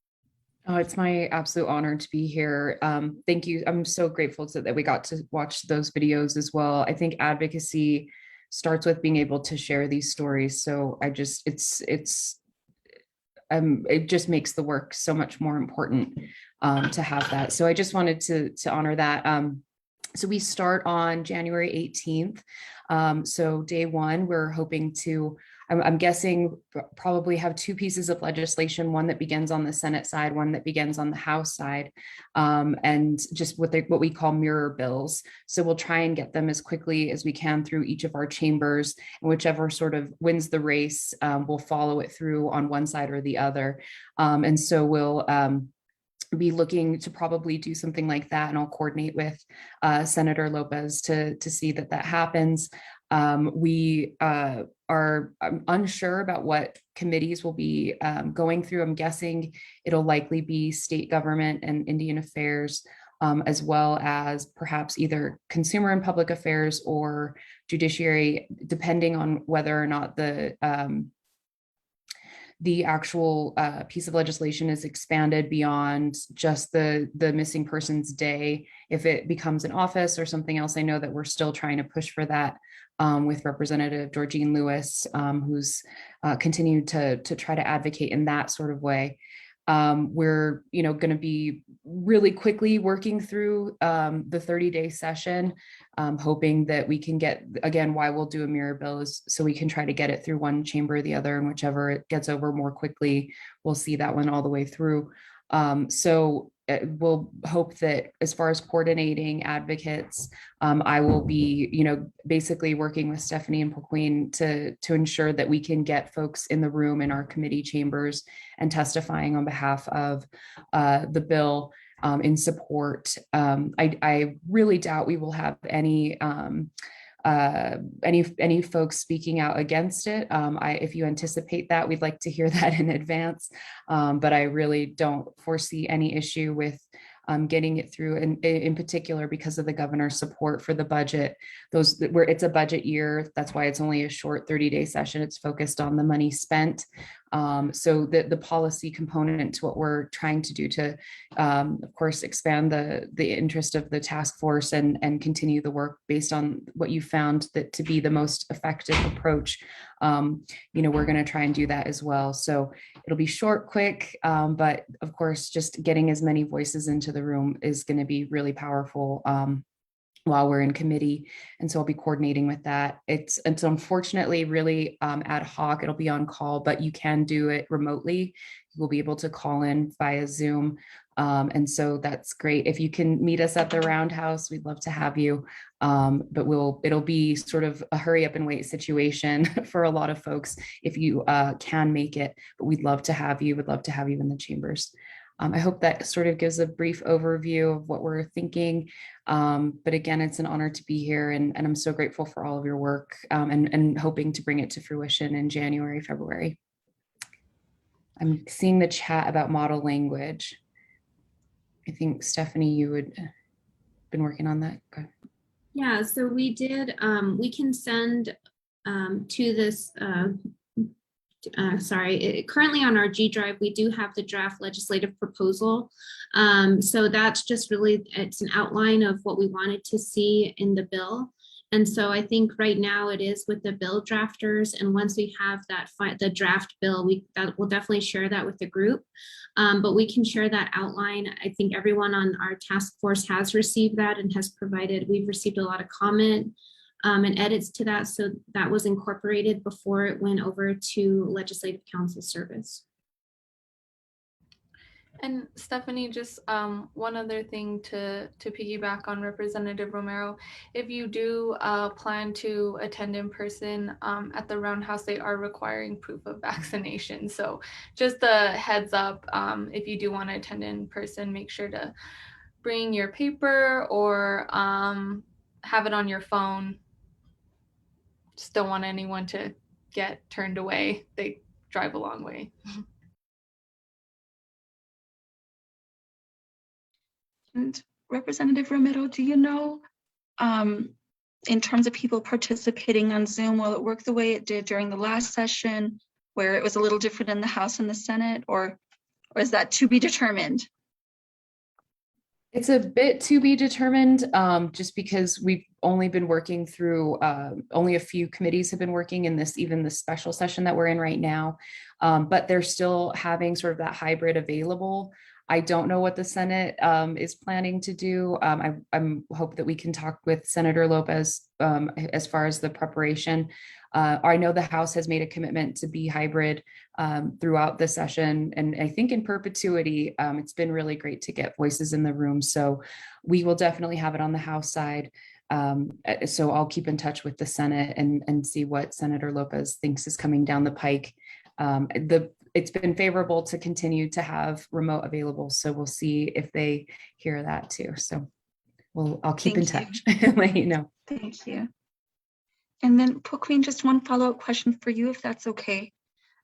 Oh, it's my absolute honor to be here. Thank you. I'm so grateful that we got to watch those videos as well. I think advocacy starts with being able to share these stories. So it just makes the work so much more important to have that. So I just wanted to honor that. So we start on January 18th. So day one, we're hoping to, I'm guessing, probably have two pieces of legislation, one that begins on the Senate side, one that begins on the House side, and just what we call mirror bills. So we'll try and get them as quickly as we can through each of our chambers, and whichever sort of wins the race, we'll follow it through on one side or the other. And so we'll be looking to probably do something like that, and I'll coordinate with Senator Lopez to see that happens. We are unsure about what committees will be going through. I'm guessing it'll likely be state government and Indian affairs, as well as perhaps either consumer and public affairs or judiciary, depending on whether or not the actual piece of legislation is expanded beyond just the Missing Persons Day. If it becomes an office or something else, I know that we're still trying to push for that with Representative Georgine Lewis, who's continued to try to advocate in that sort of way. We're going to be really quickly working through the 30-day session, hoping that we can get, again, why we'll do a mirror bill is so we can try to get it through one chamber or the other, and whichever it gets over more quickly, we'll see that one all the way through. So we'll hope that as far as coordinating advocates, I will be, basically working with Stephanie and Poqueen to ensure that we can get folks in the room in our committee chambers and testifying on behalf of the bill. in support. I really doubt we will have any folks speaking out against it. If you anticipate that, we'd like to hear that in advance. But I really don't foresee any issue with getting it through, and in particular because of the governor's support for the budget. Where it's a budget year, that's why it's only a short 30-day session. It's focused on the money spent. So the policy component to what we're trying to do to, of course, expand the interest of the task force and continue the work based on what you found that to be the most effective approach. We're going to try and do that as well. So it'll be short, quick, but of course, just getting as many voices into the room is going to be really powerful while we're in committee. And so I'll be coordinating with that. It's unfortunately really ad hoc. It'll be on call, but you can do it remotely. You will be able to call in via Zoom. And so that's great. If you can meet us at the Roundhouse, we'd love to have you. But it'll be sort of a hurry up and wait situation for a lot of folks if you can make it, but we'd love to have you. Would love to have you in the chambers. I hope that sort of gives a brief overview of what we're thinking. But again, it's an honor to be here, and I'm so grateful for all of your work, and hoping to bring it to fruition in January, February. I'm seeing the chat about model language. I think Stephanie, you had been working on that. Okay. Yeah, so we did, we can send to this, currently on our G Drive, we do have the draft legislative proposal. So that's just really, it's an outline of what we wanted to see in the bill. And so I think right now it is with the bill drafters. And once we have the draft bill, we'll definitely share that with the group. But we can share that outline. I think everyone on our task force has received that and we've received a lot of comment and edits to that. So that was incorporated before it went over to Legislative Council service. And Stephanie, just one other thing to piggyback on Representative Romero, if you do plan to attend in person at the Roundhouse, they are requiring proof of vaccination. So just a heads up, if you do want to attend in person, make sure to bring your paper or have it on your phone. Just don't want anyone to get turned away. They drive a long way. And Representative Romero, do you know, in terms of people participating on Zoom, will it work the way it did during the last session, where it was a little different in the House and the Senate, or is that to be determined? It's a bit to be determined, just because we've only been working through, only a few committees have been working in this, even the special session that we're in right now, but they're still having sort of that hybrid available. I don't know what the Senate is planning to do. I'm hope that we can talk with Senator Lopez as far as the preparation. I know the House has made a commitment to be hybrid throughout the session, and I think in perpetuity. It's been really great to get voices in the room. So we will definitely have it on the House side. So I'll keep in touch with the Senate and see what Senator Lopez thinks is coming down the pike. It's been favorable to continue to have remote available. So we'll see if they hear that too. So I'll keep in touch and let you know. Thank you. And then Queen, just one follow-up question for you, if that's okay.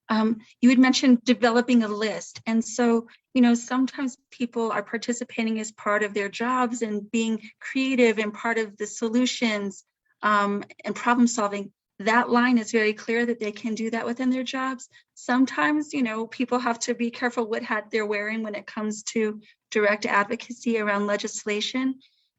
You had mentioned developing a list. And so, sometimes people are participating as part of their jobs and being creative and part of the solutions and problem solving. That line is very clear that they can do that within their jobs. Sometimes, people have to be careful what hat they're wearing when it comes to direct advocacy around legislation.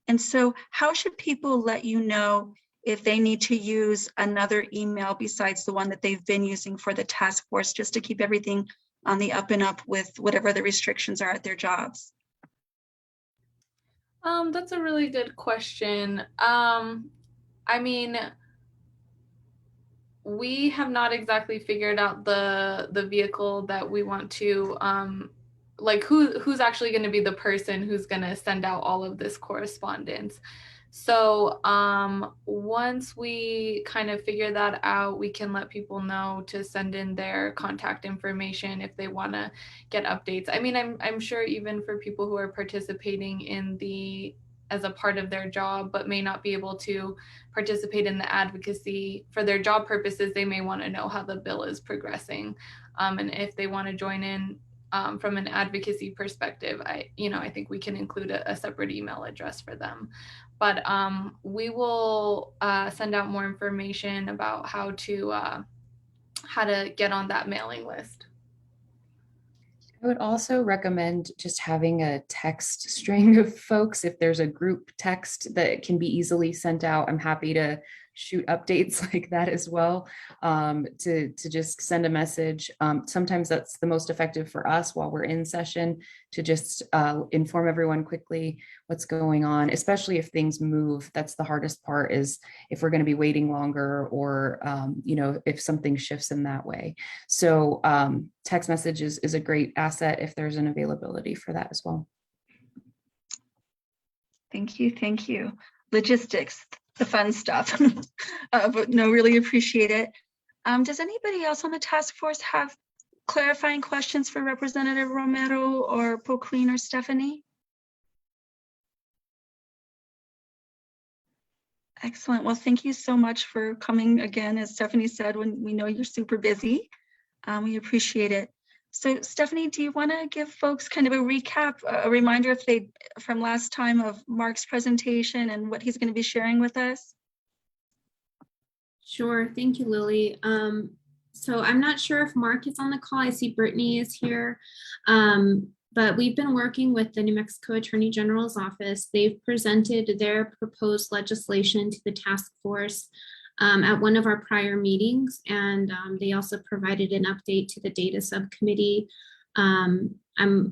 And so how should people let you know if they need to use another email besides the one that they've been using for the task force, just to keep everything on the up and up with whatever the restrictions are at their jobs? That's a really good question. We have not exactly figured out the vehicle that we want to who's actually going to be the person who's going to send out all of this correspondence. So once we kind of figure that out, we can let people know to send in their contact information if they want to get updates. I mean, I'm sure even for people who are participating in the as a part of their job, but may not be able to participate in the advocacy for their job purposes, they may want to know how the bill is progressing. And if they want to join in from an advocacy perspective, I think we can include a separate email address for them. But we will send out more information about how to get on that mailing list. I would also recommend just having a text string of folks. If there's a group text that can be easily sent out, I'm happy to shoot updates like that as well, to just send a message. Sometimes that's the most effective for us while we're in session, to just inform everyone quickly what's going on, especially if things move. That's the hardest part, is if we're going to be waiting longer, or if something shifts in that way. So text messages is a great asset if there's an availability for that as well. Thank you. Thank you. Logistics, the fun stuff, but no, really appreciate it. Does anybody else on the task force have clarifying questions for Representative Romero or Poqueen or Stephanie? Excellent. Well, thank you so much for coming again. As Stephanie said, when we know you're super busy, we appreciate it. So Stephanie, do you want to give folks kind of a recap, a reminder from last time of Mark's presentation and what he's going to be sharing with us? Sure. Thank you, Lily. So I'm not sure if Mark is on the call. I see Brittany is here. But we've been working with the New Mexico Attorney General's office. They've presented their proposed legislation to the task force at one of our prior meetings, and they also provided an update to the data subcommittee. I'm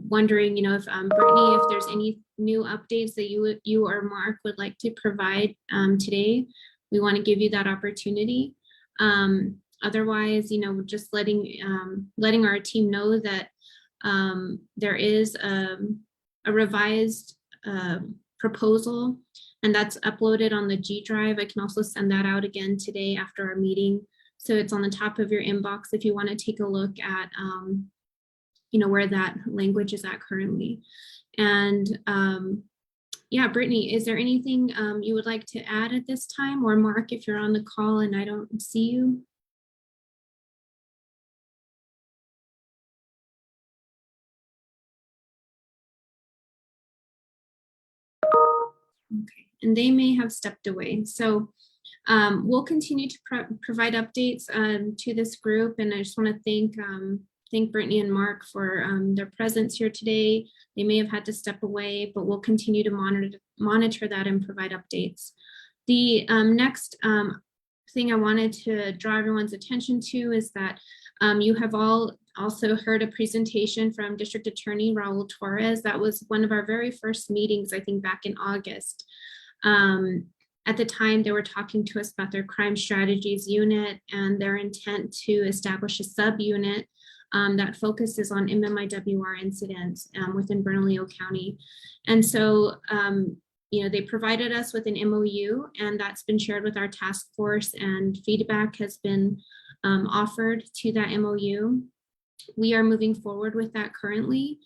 wondering, if Brittany, if there's any new updates that you or Mark would like to provide today, we want to give you that opportunity. Otherwise, just letting our team know that there is a revised proposal, and that's uploaded on the G Drive. I can also send that out again today after our meeting. So it's on the top of your inbox if you want to take a look at, where that language is at currently. And yeah, Brittany, is there anything you would like to add at this time? Or Mark, if you're on the call and I don't see you? Okay, and they may have stepped away. So we'll continue to provide updates to this group. And I just want to thank Brittany and Mark for their presence here today. They may have had to step away, but we'll continue to monitor that and provide updates. The next thing I wanted to draw everyone's attention to is that you have all also heard a presentation from District Attorney Raul Torres. That was one of our very first meetings, I think back in August. At the time, they were talking to us about their crime strategies unit and their intent to establish a subunit that focuses on MMIWR incidents within Bernalillo County. And so, they provided us with an MOU, and that's been shared with our task force, and feedback has been offered to that MOU. We are moving forward with that currently.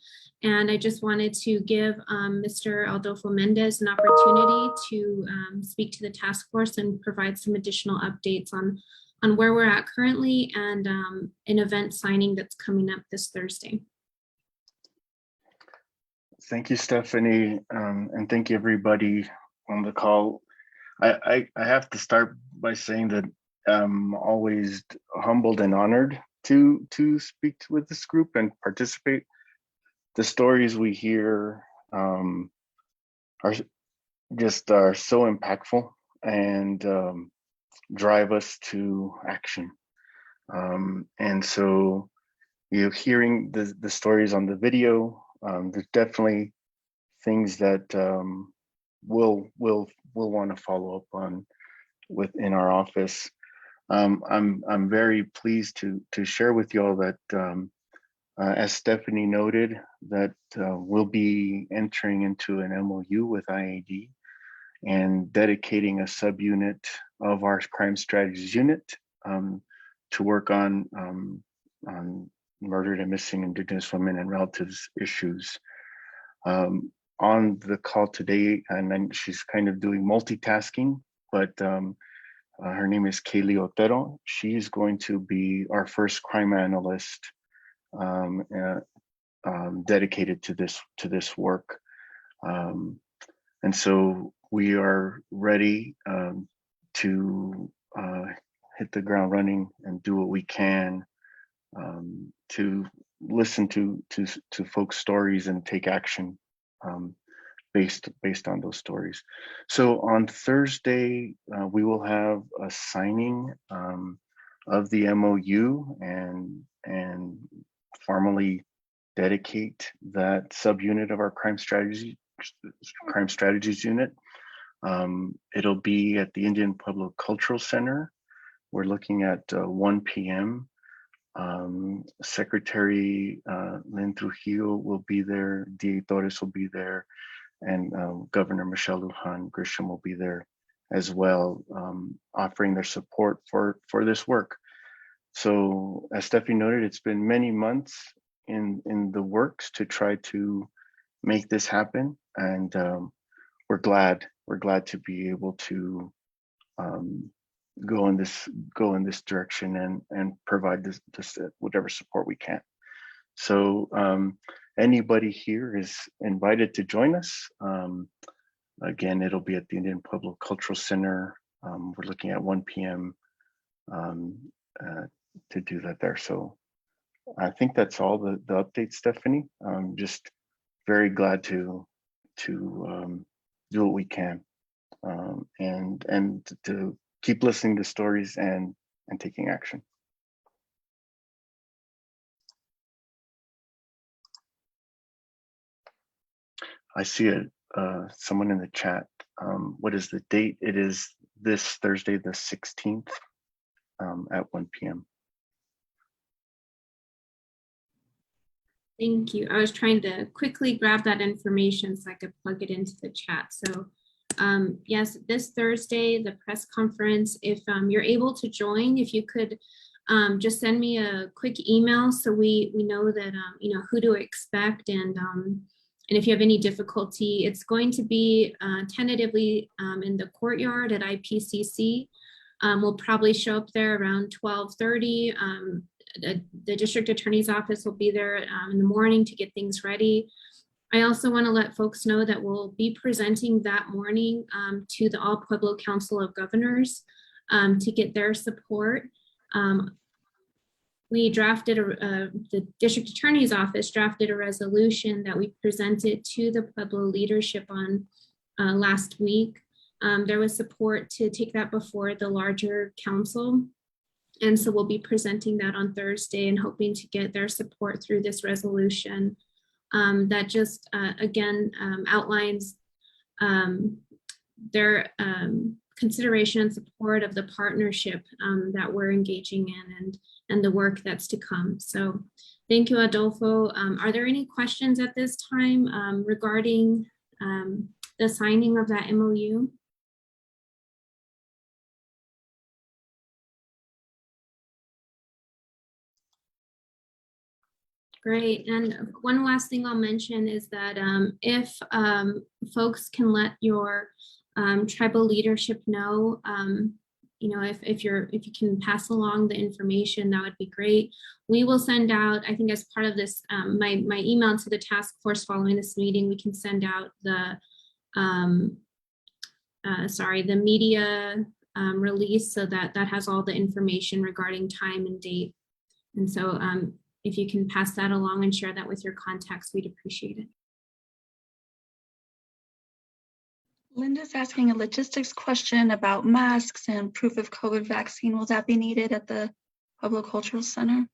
And I just wanted to give Mr. Adolfo Mendez an opportunity to speak to the task force and provide some additional updates on where we're at currently and an event signing that's coming up this Thursday. Thank you, Stephanie, and thank you everybody on the call. I have to start by saying that I'm always humbled and honored to speak with this group and participate. The stories we hear are so impactful and drive us to action. And so, hearing the stories on the video, there's definitely things that we'll want to follow up on within our office. I'm very pleased to share with you all that, as Stephanie noted, that we'll be entering into an MOU with IAD, and dedicating a subunit of our crime strategies unit to work on murdered and missing Indigenous women and relatives issues. On the call today, and then she's kind of doing multitasking, but her name is Kaylee Otero. She's going to be our first crime analyst dedicated to this work. And so we are ready to hit the ground running and do what we can to listen to folks' stories and take action based on those stories. So on Thursday, we will have a signing of the MOU and formally dedicate that subunit of our crime strategies unit. It'll be at the Indian Pueblo Cultural Center. We're looking at 1 p.m. Secretary Lynn Trujillo will be there, D.A. Torres will be there, and Governor Michelle Lujan Grisham will be there as well, offering their support for this work. So as Steffi noted, it's been many months in the works to try to make this happen, and we're glad to be able to go in this direction and provide this whatever support we can. So anybody here is invited to join us. Again, it'll be at the Indian Pueblo Cultural Center. We're looking at 1 p.m. To do that there. So I think that's all the updates, Stephanie. Just very glad to do what we can and to keep listening to stories and taking action. I see someone in the chat. What is the date? It is this Thursday, the 16th at 1 p.m. Thank you. I was trying to quickly grab that information so I could plug it into the chat. So yes, this Thursday, the press conference, if you're able to join, if you could just send me a quick email so we know that, you know, who to expect, and if you have any difficulty, it's going to be tentatively in the courtyard at IPCC. We'll probably show up there around 12:30. The district attorney's office will be there in the morning to get things ready. I also want to let folks know that we'll be presenting that morning to the All Pueblo Council of Governors to get their support. We drafted, the district attorney's office drafted a resolution that we presented to the Pueblo leadership on last week. There was support to take that before the larger council. And so we'll be presenting that on Thursday and hoping to get their support through this resolution that just, again, outlines their consideration and support of the partnership that we're engaging in and the work that's to come. So thank you, Adolfo. Are there any questions at this time regarding the signing of that MOU? Great. And one last thing I'll mention is that if folks can let your tribal leadership know, you know, if you can pass along the information, that would be great. We will send out, I think as part of this, my email to the task force following this meeting, we can send out the, the media release so that has all the information regarding time and date. And so if you can pass that along and share that with your contacts, we'd appreciate it. Linda's asking a logistics question about masks and proof of COVID vaccine. Will that be needed at the Pueblo Cultural Center?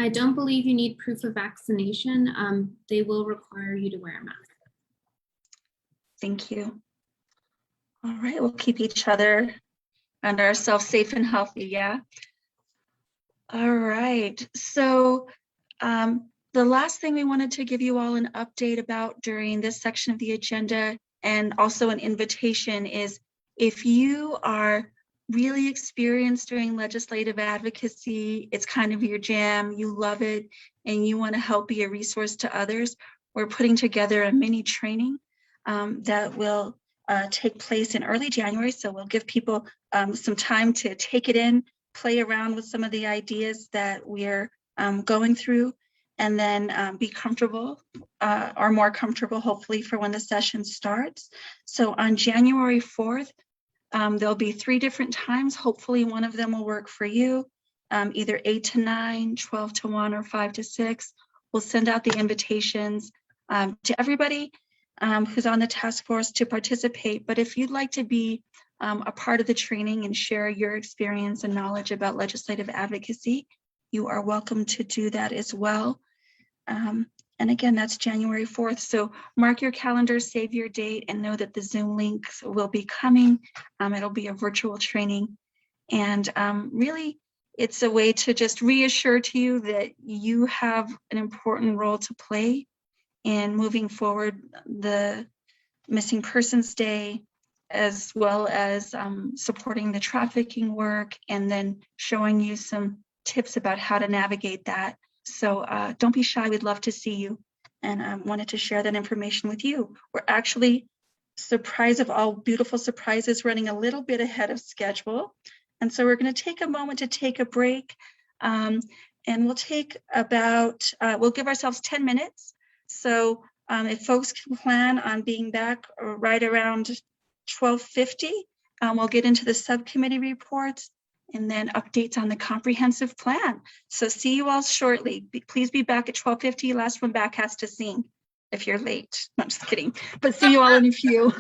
I don't believe you need proof of vaccination. They will require you to wear a mask. Thank you. All right, we'll keep each other and ourselves safe and healthy, yeah? All right, so the last thing we wanted to give you all an update about during this section of the agenda and also an invitation is, if you are really experienced doing legislative advocacy, it's kind of your jam, you love it, and you want to help be a resource to others, we're putting together a mini training that will take place in early January. So we'll give people some time to take it in, play around with some of the ideas that we're going through, and then be comfortable or more comfortable, hopefully, for when the session starts. So on January 4th, there'll be 3 different times. Hopefully one of them will work for you, either 8 to 9, 12 to 1, or 5 to 6. We'll send out the invitations to everybody who's on the task force to participate. But if you'd like to be a part of the training and share your experience and knowledge about legislative advocacy, you are welcome to do that as well. And again, that's January 4th. So mark your calendar, save your date, and know that the Zoom links will be coming. It'll be a virtual training. And really, it's a way to just reassure to you that you have an important role to play in moving forward the Missing Persons Day, as well as supporting the trafficking work, and then showing you some tips about how to navigate that. So don't be shy, we'd love to see you. And I wanted to share that information with you. We're actually, surprise of all beautiful surprises, running a little bit ahead of schedule. And so we're gonna take a moment to take a break. And we'll take about, we'll give ourselves 10 minutes. So if folks can plan on being back right around 12:50, we'll get into the subcommittee reports and then updates on the comprehensive plan. So see you all shortly. Please be back at 12:50. Last one back has to sing if you're late. No, I'm just kidding. But see you all in a few.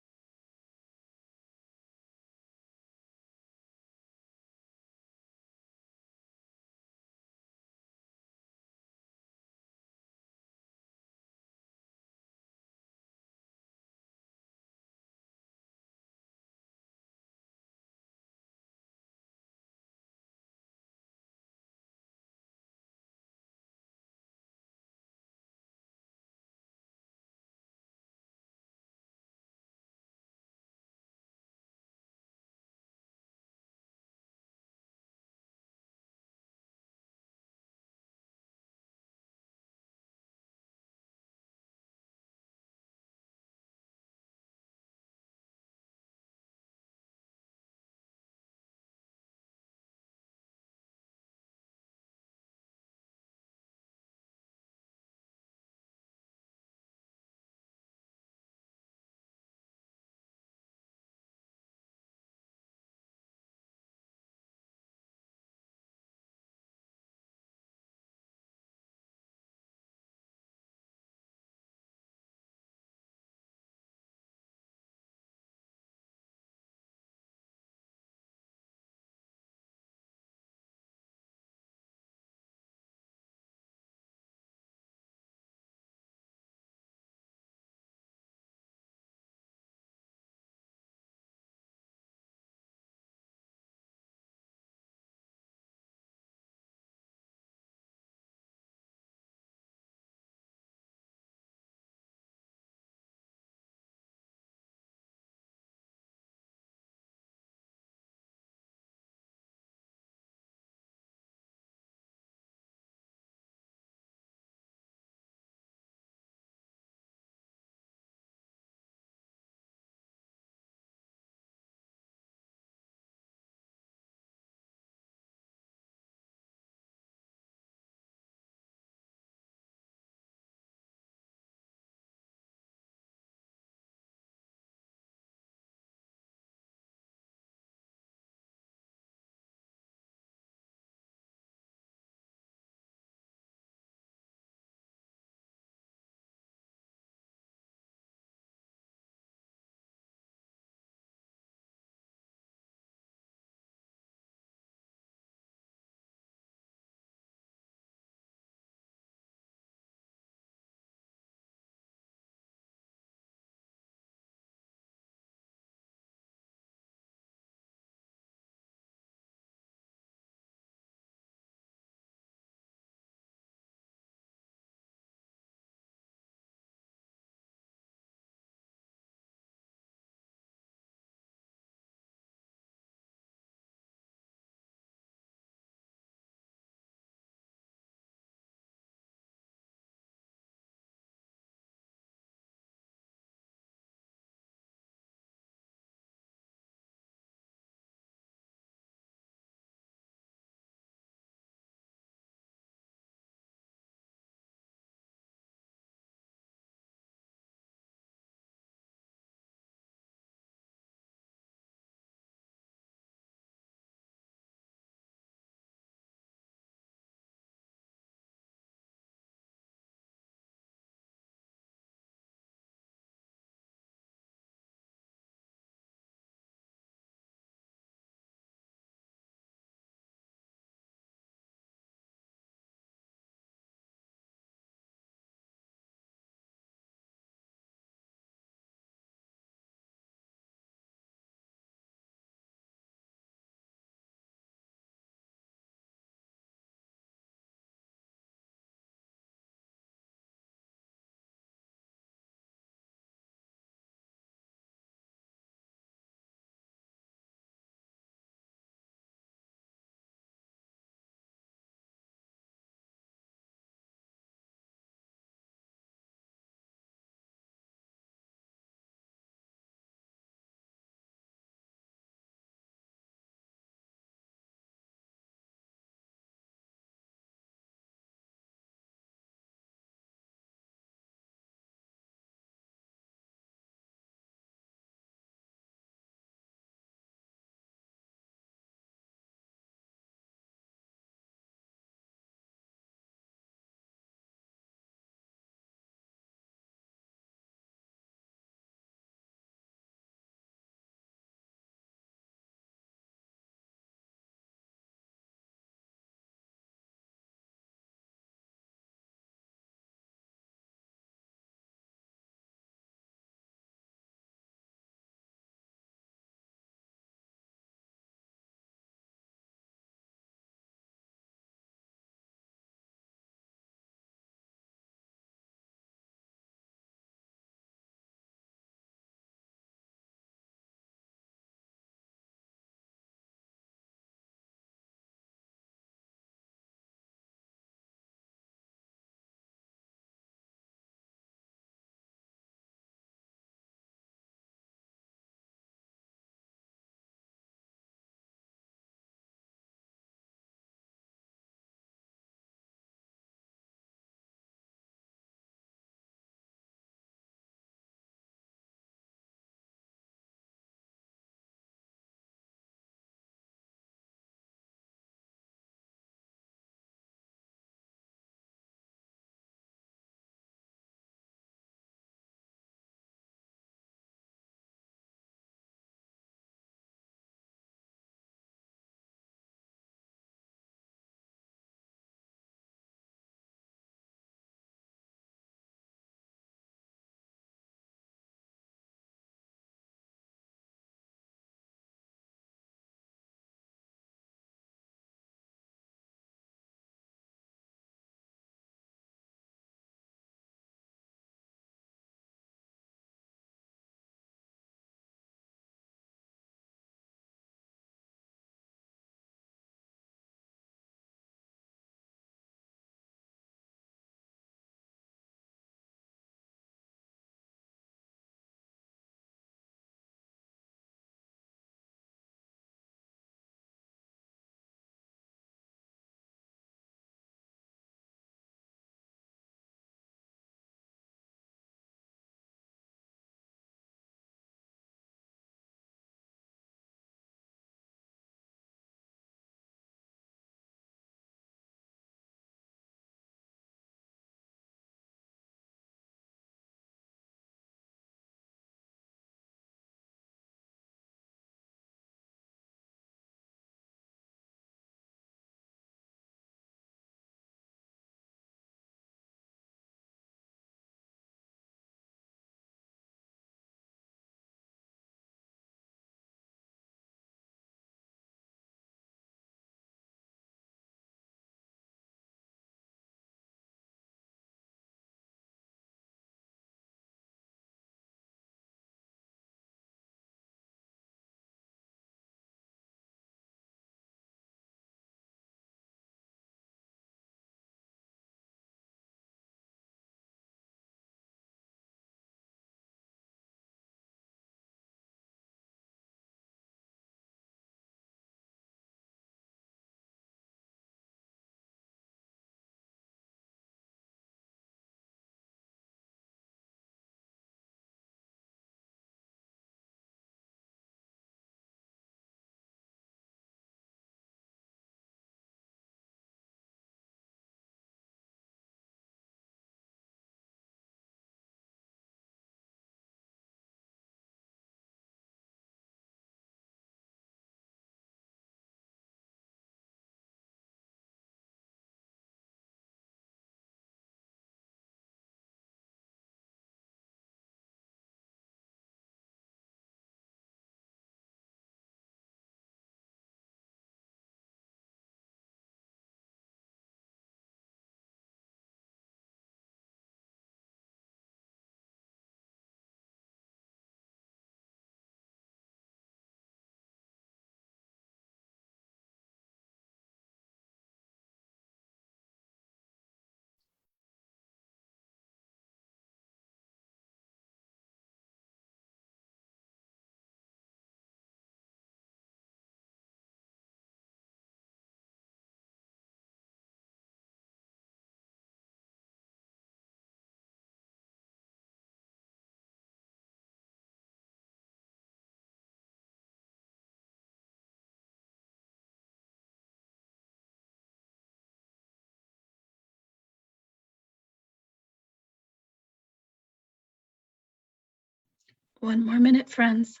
One more minute, friends.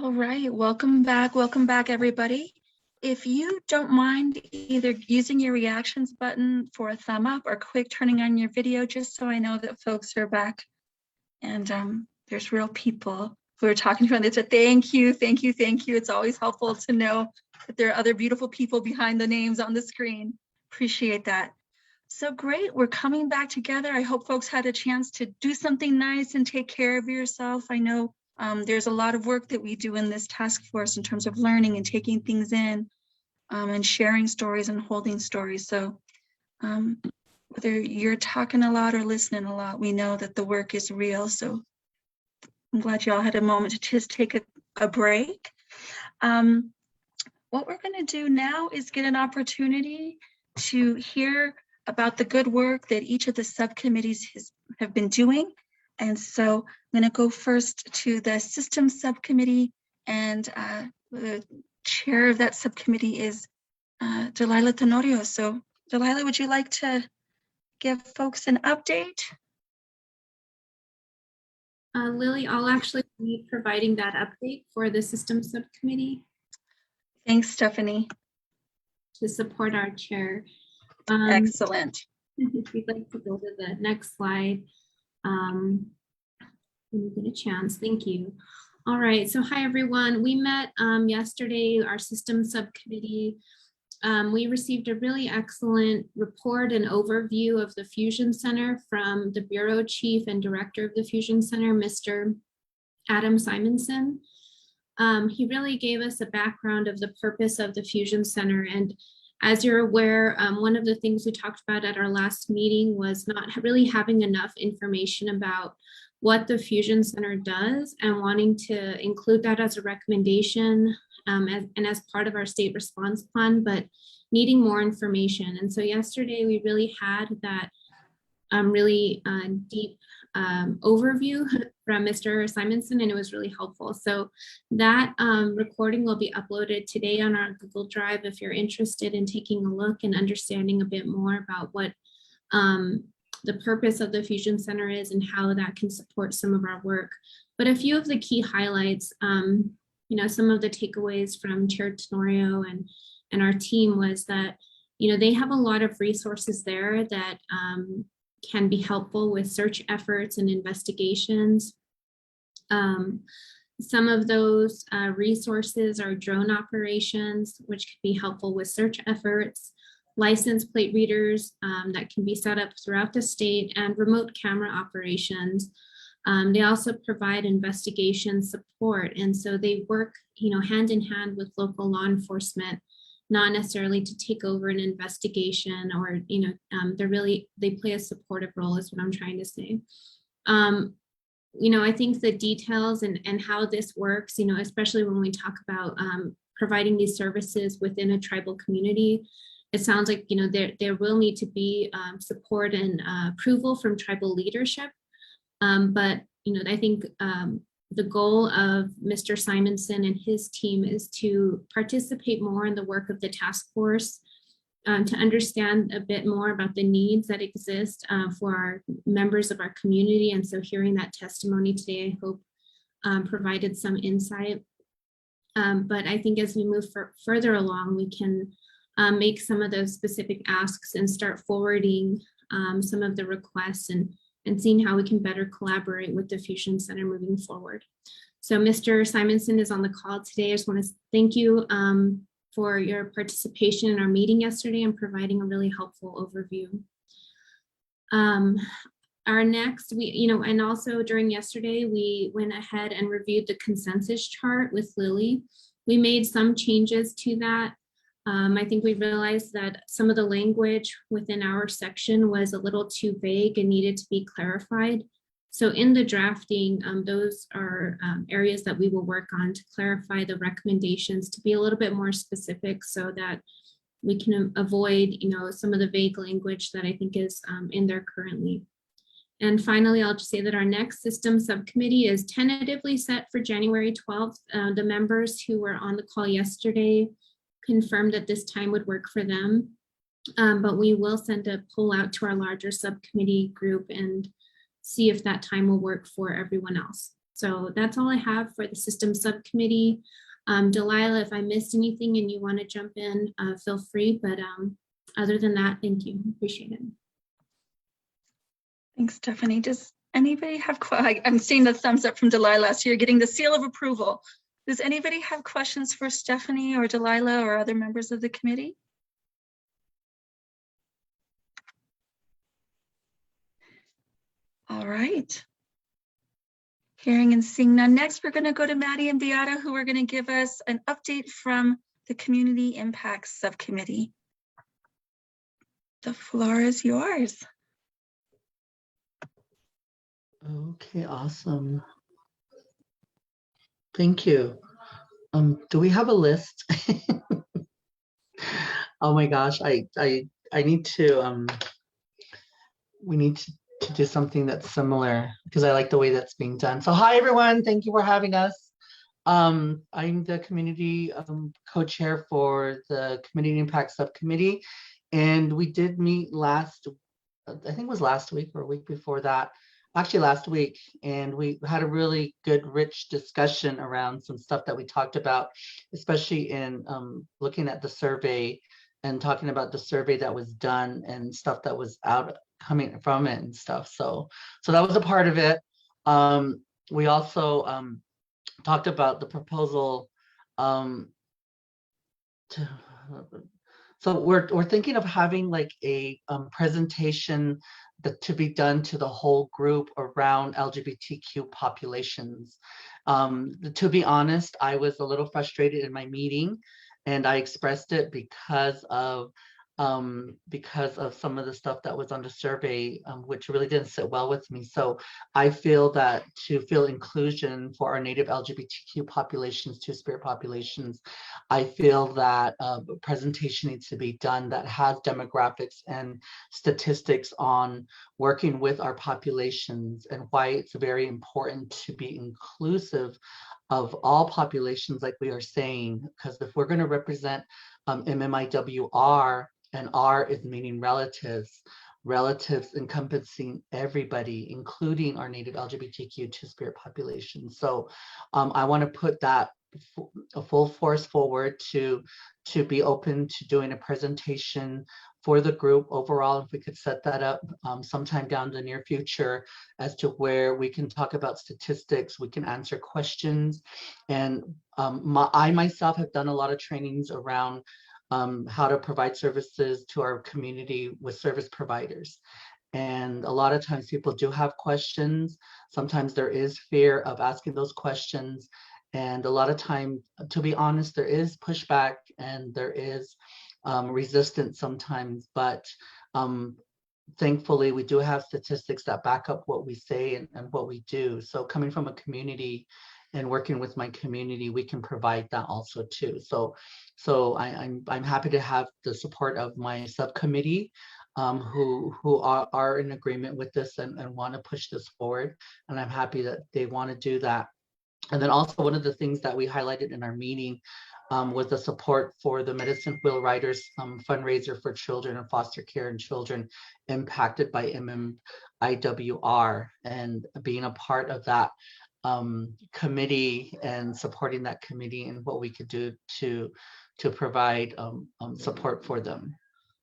All right, welcome back, everybody. If you don't mind either using your reactions button for a thumb up or quick turning on your video, just so I know that folks are back and there's real people who are talking to this. So thank you. It's always helpful to know that there are other beautiful people behind the names on the screen. Appreciate that. So great, we're coming back together. I hope folks had a chance to do something nice and take care of yourself. I know there's a lot of work that we do in this task force in terms of learning and taking things in and sharing stories and holding stories. So whether you're talking a lot or listening a lot, we know that the work is real. So I'm glad you all had a moment to just take a break. What we're going to do now is get an opportunity to hear about the good work that each of the subcommittees have been doing. And so I'm going to go first to the systems subcommittee, and the chair of that subcommittee is Delilah Tenorio. So Delilah, would you like to give folks an update? Lily, I'll actually be providing that update for the systems subcommittee. Thanks, Stephanie. To support our chair. Excellent. If you'd like to go to the next slide, when you get a chance, thank you. All right, so hi everyone. We met yesterday, our systems subcommittee. We received a really excellent report and overview of the Fusion Center from the Bureau Chief and Director of the Fusion Center, Mr. Adam Simonson. He really gave us a background of the purpose of the Fusion Center. And as you're aware, one of the things we talked about at our last meeting was not really having enough information about what the Fusion Center does and wanting to include that as a recommendation and as part of our state response plan, but needing more information. And so yesterday we really had that really deep overview from Mr. Simonson, and it was really helpful. So that recording will be uploaded today on our Google Drive if you're interested in taking a look and understanding a bit more about what the purpose of the Fusion Center is and how that can support some of our work. But a few of the key highlights, you know, some of the takeaways from Chair Tenorio and our team was that, you know, they have a lot of resources there that can be helpful with search efforts and investigations. Some of those resources are drone operations, which can be helpful with search efforts, license plate readers that can be set up throughout the state, and remote camera operations. They also provide investigation support. And so they work, you know, hand in hand with local law enforcement, not necessarily to take over an investigation or, you know, they play a supportive role is what I'm trying to say. You know, I think the details and how this works, you know, especially when we talk about providing these services within a tribal community, it sounds like, you know, there will need to be support and approval from tribal leadership. But, you know, I think the goal of Mr. Simonson and his team is to participate more in the work of the task force, to understand a bit more about the needs that exist for our members of our community. And so hearing that testimony today, I hope provided some insight. But I think as we move further along, we can make some of those specific asks and start forwarding some of the requests and seeing how we can better collaborate with the Fusion Center moving forward. So Mr. Simonson is on the call today. I just want to thank you for your participation in our meeting yesterday and providing a really helpful overview. Our next, and also during yesterday, we went ahead and reviewed the consensus chart with Lily. We made some changes to that. I think we realized that some of the language within our section was a little too vague and needed to be clarified. So in the drafting, those are areas that we will work on to clarify the recommendations to be a little bit more specific so that we can avoid, some of the vague language that I think is in there currently. And finally, I'll just say that our next system subcommittee is tentatively set for January 12th. The members who were on the call yesterday confirmed that this time would work for them. But we will send a poll out to our larger subcommittee group and see if that time will work for everyone else. So that's all I have for the system subcommittee. Delilah, if I missed anything and you want to jump in, feel free. But other than that, thank you. Appreciate it. Thanks, Stephanie. Does anybody have, I'm seeing the thumbs up from Delilah, so you're getting the seal of approval. Does anybody have questions for Stephanie or Delilah or other members of the committee? All right. Hearing and seeing none. Next, we're going to go to Maddie and Beata, who are going to give us an update from the Community Impacts Subcommittee. The floor is yours. Okay, awesome. Thank you. Do we have a list? Oh my gosh, I need to we need to do something that's similar because I like the way that's being done. So hi everyone, thank you for having us. I'm the community co-chair for the Community Impact Subcommittee, and we did meet last, I think it was last week or a week before that, actually last week, and we had a really good, rich discussion around some stuff that we talked about, especially in looking at the survey and talking about the survey that was done and stuff that was out coming from it and stuff. So that was a part of it. We also talked about the proposal. So we're thinking of having like a presentation to be done to the whole group around LGBTQ populations. To be honest, I was a little frustrated in my meeting, and I expressed it because of some of the stuff that was on the survey, which really didn't sit well with me. So I feel that to feel inclusion for our Native LGBTQ populations, Two-Spirit populations, I feel that a presentation needs to be done that has demographics and statistics on working with our populations and why it's very important to be inclusive of all populations, like we are saying, because if we're going to represent MMIWR, and R is meaning relatives encompassing everybody, including our Native LGBTQ Two-Spirit population. So I want to put that a full force forward to be open to doing a presentation for the group overall. If we could set that up sometime down the near future as to where we can talk about statistics, we can answer questions. And I myself have done a lot of trainings around how to provide services to our community with service providers. And a lot of times people do have questions. Sometimes there is fear of asking those questions. And a lot of time, to be honest, there is pushback and there is resistance sometimes, but thankfully we do have statistics that back up what we say and what we do. So coming from a community and working with my community, we can provide that also too. So I'm happy to have the support of my subcommittee who are in agreement with this and want to push this forward. And I'm happy that they want to do that. And then also one of the things that we highlighted in our meeting was the support for the Medicine Wheel Riders fundraiser for children and foster care and children impacted by MMIWR, and being a part of that. committee and supporting that committee and what we could do to provide support for them.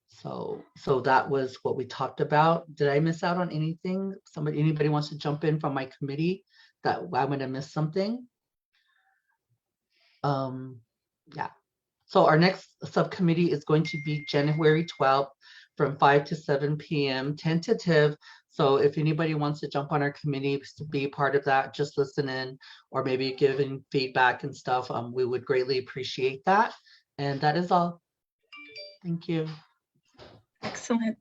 So that was what we talked about. Did I miss out on anything? Anybody wants to jump in from my committee that I'm gonna miss something? Yeah. So our next subcommittee is going to be January 12th from 5 to 7 p.m. tentative. So if anybody wants to jump on our committee to be part of that, just listen in or maybe giving feedback and stuff, we would greatly appreciate that. And that is all. Thank you. Excellent.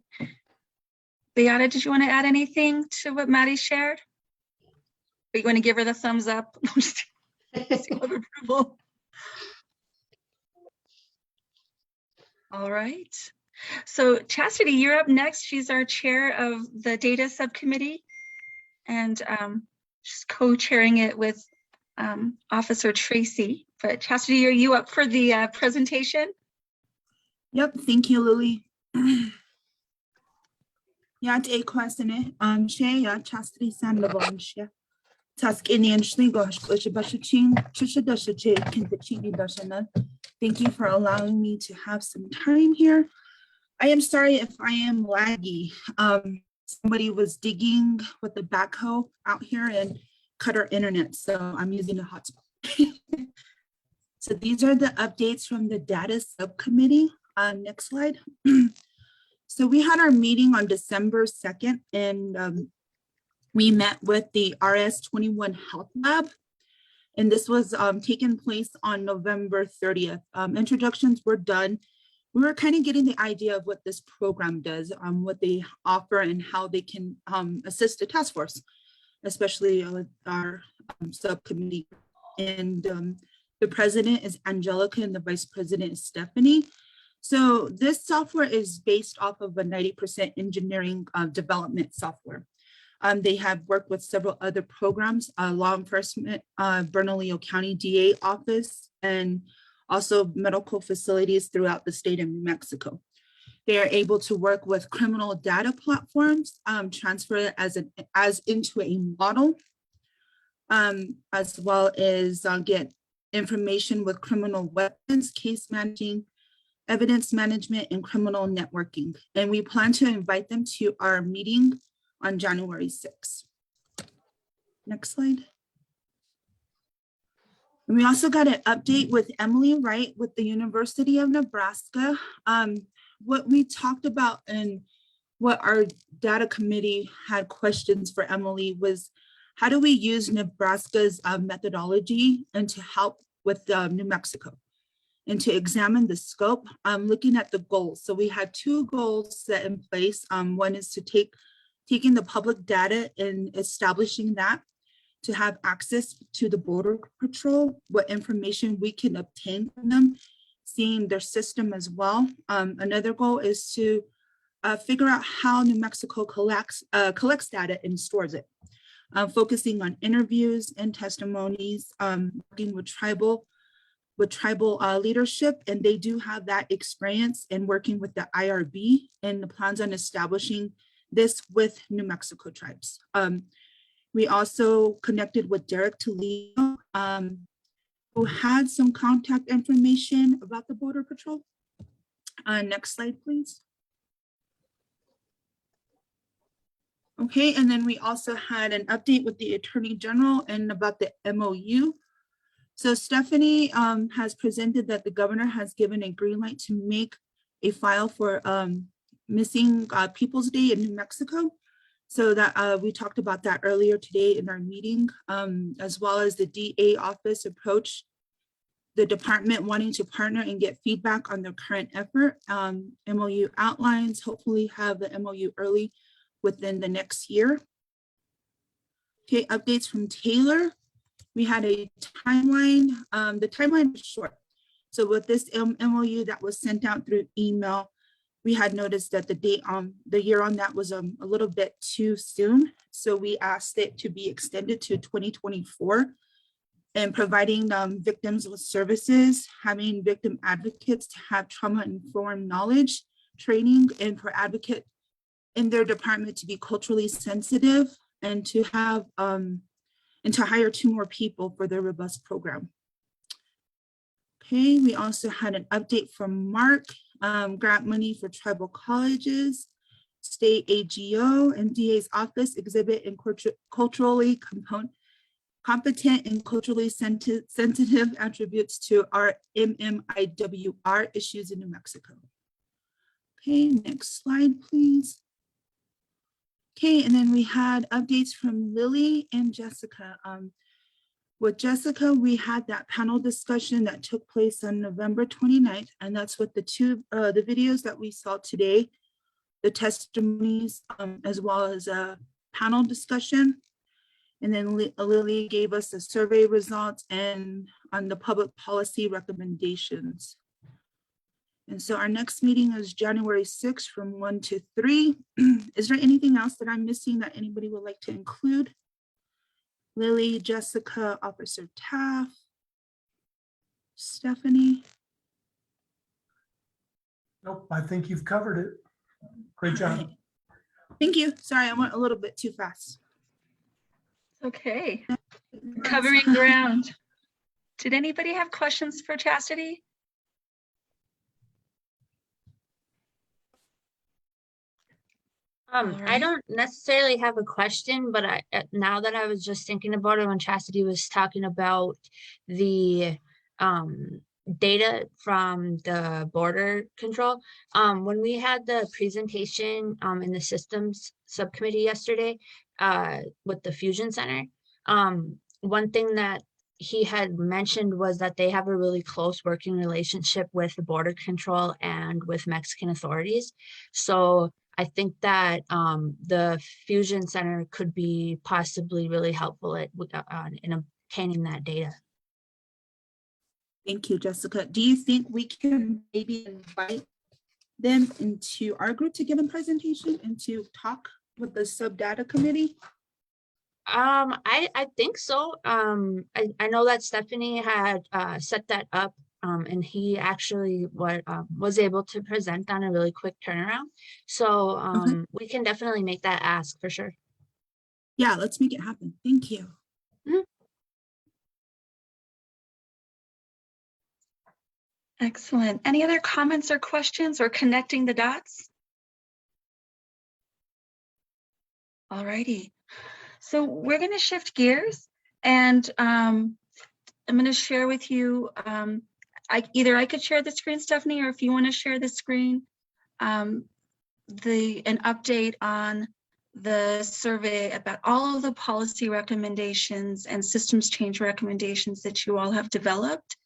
Beata, did you want to add anything to what Maddie shared? Are you going to give her the thumbs up? Seal of approval. All right. So Chastity, you're up next. She's our chair of the data subcommittee, and she's co-chairing it with Officer Tracy. But Chastity, are you up for the presentation? Yep, thank you, Lily. Ja, det är kostnaden. Tjeja, Chastity Sandoval, Task Indian Schligosh, Bashachin, Chishadashache, Kintachini Dashana. Thank you for allowing me to have some time here. I am sorry if I am laggy. Somebody was digging with the backhoe out here and cut our internet, so I'm using a hotspot. So these are the updates from the data subcommittee. Next slide. So we had our meeting on December 2nd, and we met with the RS21 Health Lab, and this was taking place on November 30th. Introductions were done. We were kind of getting the idea of what this program does, what they offer, and how they can assist the task force, especially with our subcommittee. And the president is Angelica, and the vice president is Stephanie. So this software is based off of a 90% engineering development software. They have worked with several other programs, law enforcement, Bernalillo County DA office, and also medical facilities throughout the state of New Mexico. They are able to work with criminal data platforms, transfer it as into a model, as well as get information with criminal weapons, case managing, evidence management, and criminal networking. And we plan to invite them to our meeting on January 6th. Next slide. And we also got an update with Emily Wright with the University of Nebraska. What we talked about and what our data committee had questions for Emily was, how do we use Nebraska's methodology and to help with New Mexico? And to examine the scope, looking at the goals. So we had two goals set in place. One is to taking the public data and establishing that to have access to the Border Patrol, what information we can obtain from them, seeing their system as well. Another goal is to figure out how New Mexico collects data and stores it, focusing on interviews and testimonies, working with tribal leadership, and they do have that experience in working with the IRB and the plans on establishing this with New Mexico tribes. We also connected with Derek Toledo, who had some contact information about the Border Patrol. Next slide, please. Okay, and then we also had an update with the Attorney General and about the MOU. So Stephanie has presented that the governor has given a green light to make a file for Missing People's Day in New Mexico. So that we talked about that earlier today in our meeting, as well as the DA office approach the department wanting to partner and get feedback on their current effort. MOU outlines, hopefully have the MOU early within the next year. Okay, updates from Taylor. We had a timeline. The timeline is short. So with this MOU that was sent out through email, we had noticed that the date on the year on that was a little bit too soon. So we asked it to be extended to 2024 and providing victims with services, having victim advocates to have trauma-informed knowledge, training, and for advocate in their department to be culturally sensitive and to have and to hire 2 more people for their robust program. Okay, we also had an update from Mark, grant money for tribal colleges, state AGO and DA's office exhibit and culturally competent and culturally sensitive attributes to our MMIWR issues in New Mexico. Okay, next slide, please. Okay, and then we had updates from Lily and Jessica. With Jessica, we had that panel discussion that took place on November 29th, and that's what the videos that we saw today, the testimonies, as well as a panel discussion. And then Lily gave us the survey results and on the public policy recommendations. And so our next meeting is January 6th from 1 to 3. Is there anything else that I'm missing that anybody would like to include? Lily, Jessica, Officer Taff, Stephanie? Nope, I think you've covered it. Great job. Okay. Thank you. Sorry, I went a little bit too fast. Okay, covering ground. Did anybody have questions for Chastity? I don't necessarily have a question, but now that I was just thinking about it when Chastity was talking about the data from the border control, when we had the presentation in the systems subcommittee yesterday with the Fusion Center, one thing that he had mentioned was that they have a really close working relationship with the border control and with Mexican authorities. So I think that the Fusion Center could be possibly really helpful in obtaining that data. Thank you, Jessica. Do you think we can maybe invite them into our group to give a presentation and to talk with the sub-data committee? I think so. I know that Stephanie had set that up, and he actually was able to present on a really quick turnaround. So Okay. we can definitely make that ask for sure. Yeah, let's make it happen. Thank you. Excellent. Any other comments or questions or connecting the dots? All righty. So we're going to shift gears, and I'm going to share with you, either I could share the screen, Stephanie, or if you want to share the screen, an update on the survey about all of the policy recommendations and systems change recommendations that you all have developed.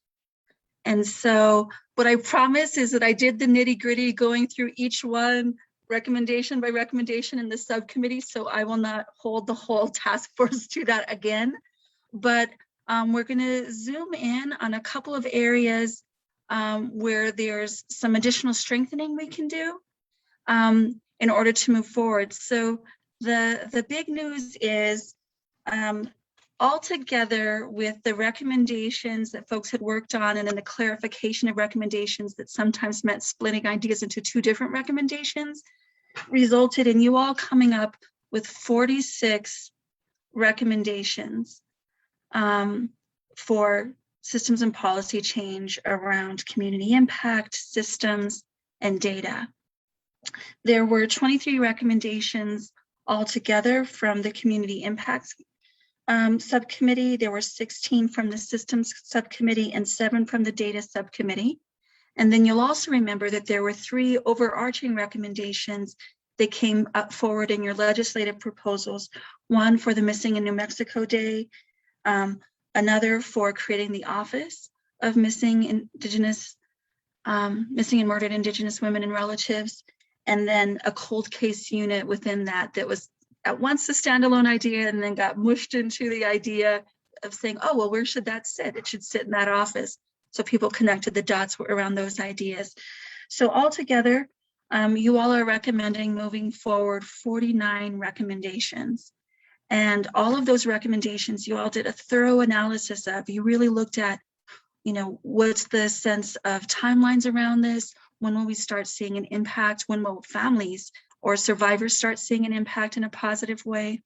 And so what I promise is that I did the nitty-gritty going through each one recommendation by recommendation in the subcommittee, so I will not hold the whole task force to that again. But we're going to zoom in on a couple of areas where there's some additional strengthening we can do in order to move forward. So the big news is all together with the recommendations that folks had worked on and then the clarification of recommendations that sometimes meant splitting ideas into 2 different recommendations, resulted in you all coming up with 46 recommendations for systems and policy change around community impact, systems, and data. There were 23 recommendations altogether from the community impacts subcommittee. There were 16 from the systems subcommittee and 7 from the data subcommittee. And then you'll also remember that there were 3 overarching recommendations that came up forward in your legislative proposals. One for the Missing in New Mexico Day, another for creating the Office of Missing and Murdered Indigenous Women and Relatives, and then a cold case unit within that was at once a standalone idea and then got mushed into the idea of saying, oh, well, where should that sit? It should sit in that office. So people connected the dots around those ideas. So altogether, you all are recommending moving forward 49 recommendations. And all of those recommendations, you all did a thorough analysis of. You really looked at, what's the sense of timelines around this? When will we start seeing an impact? When will families or survivors start seeing an impact in a positive way?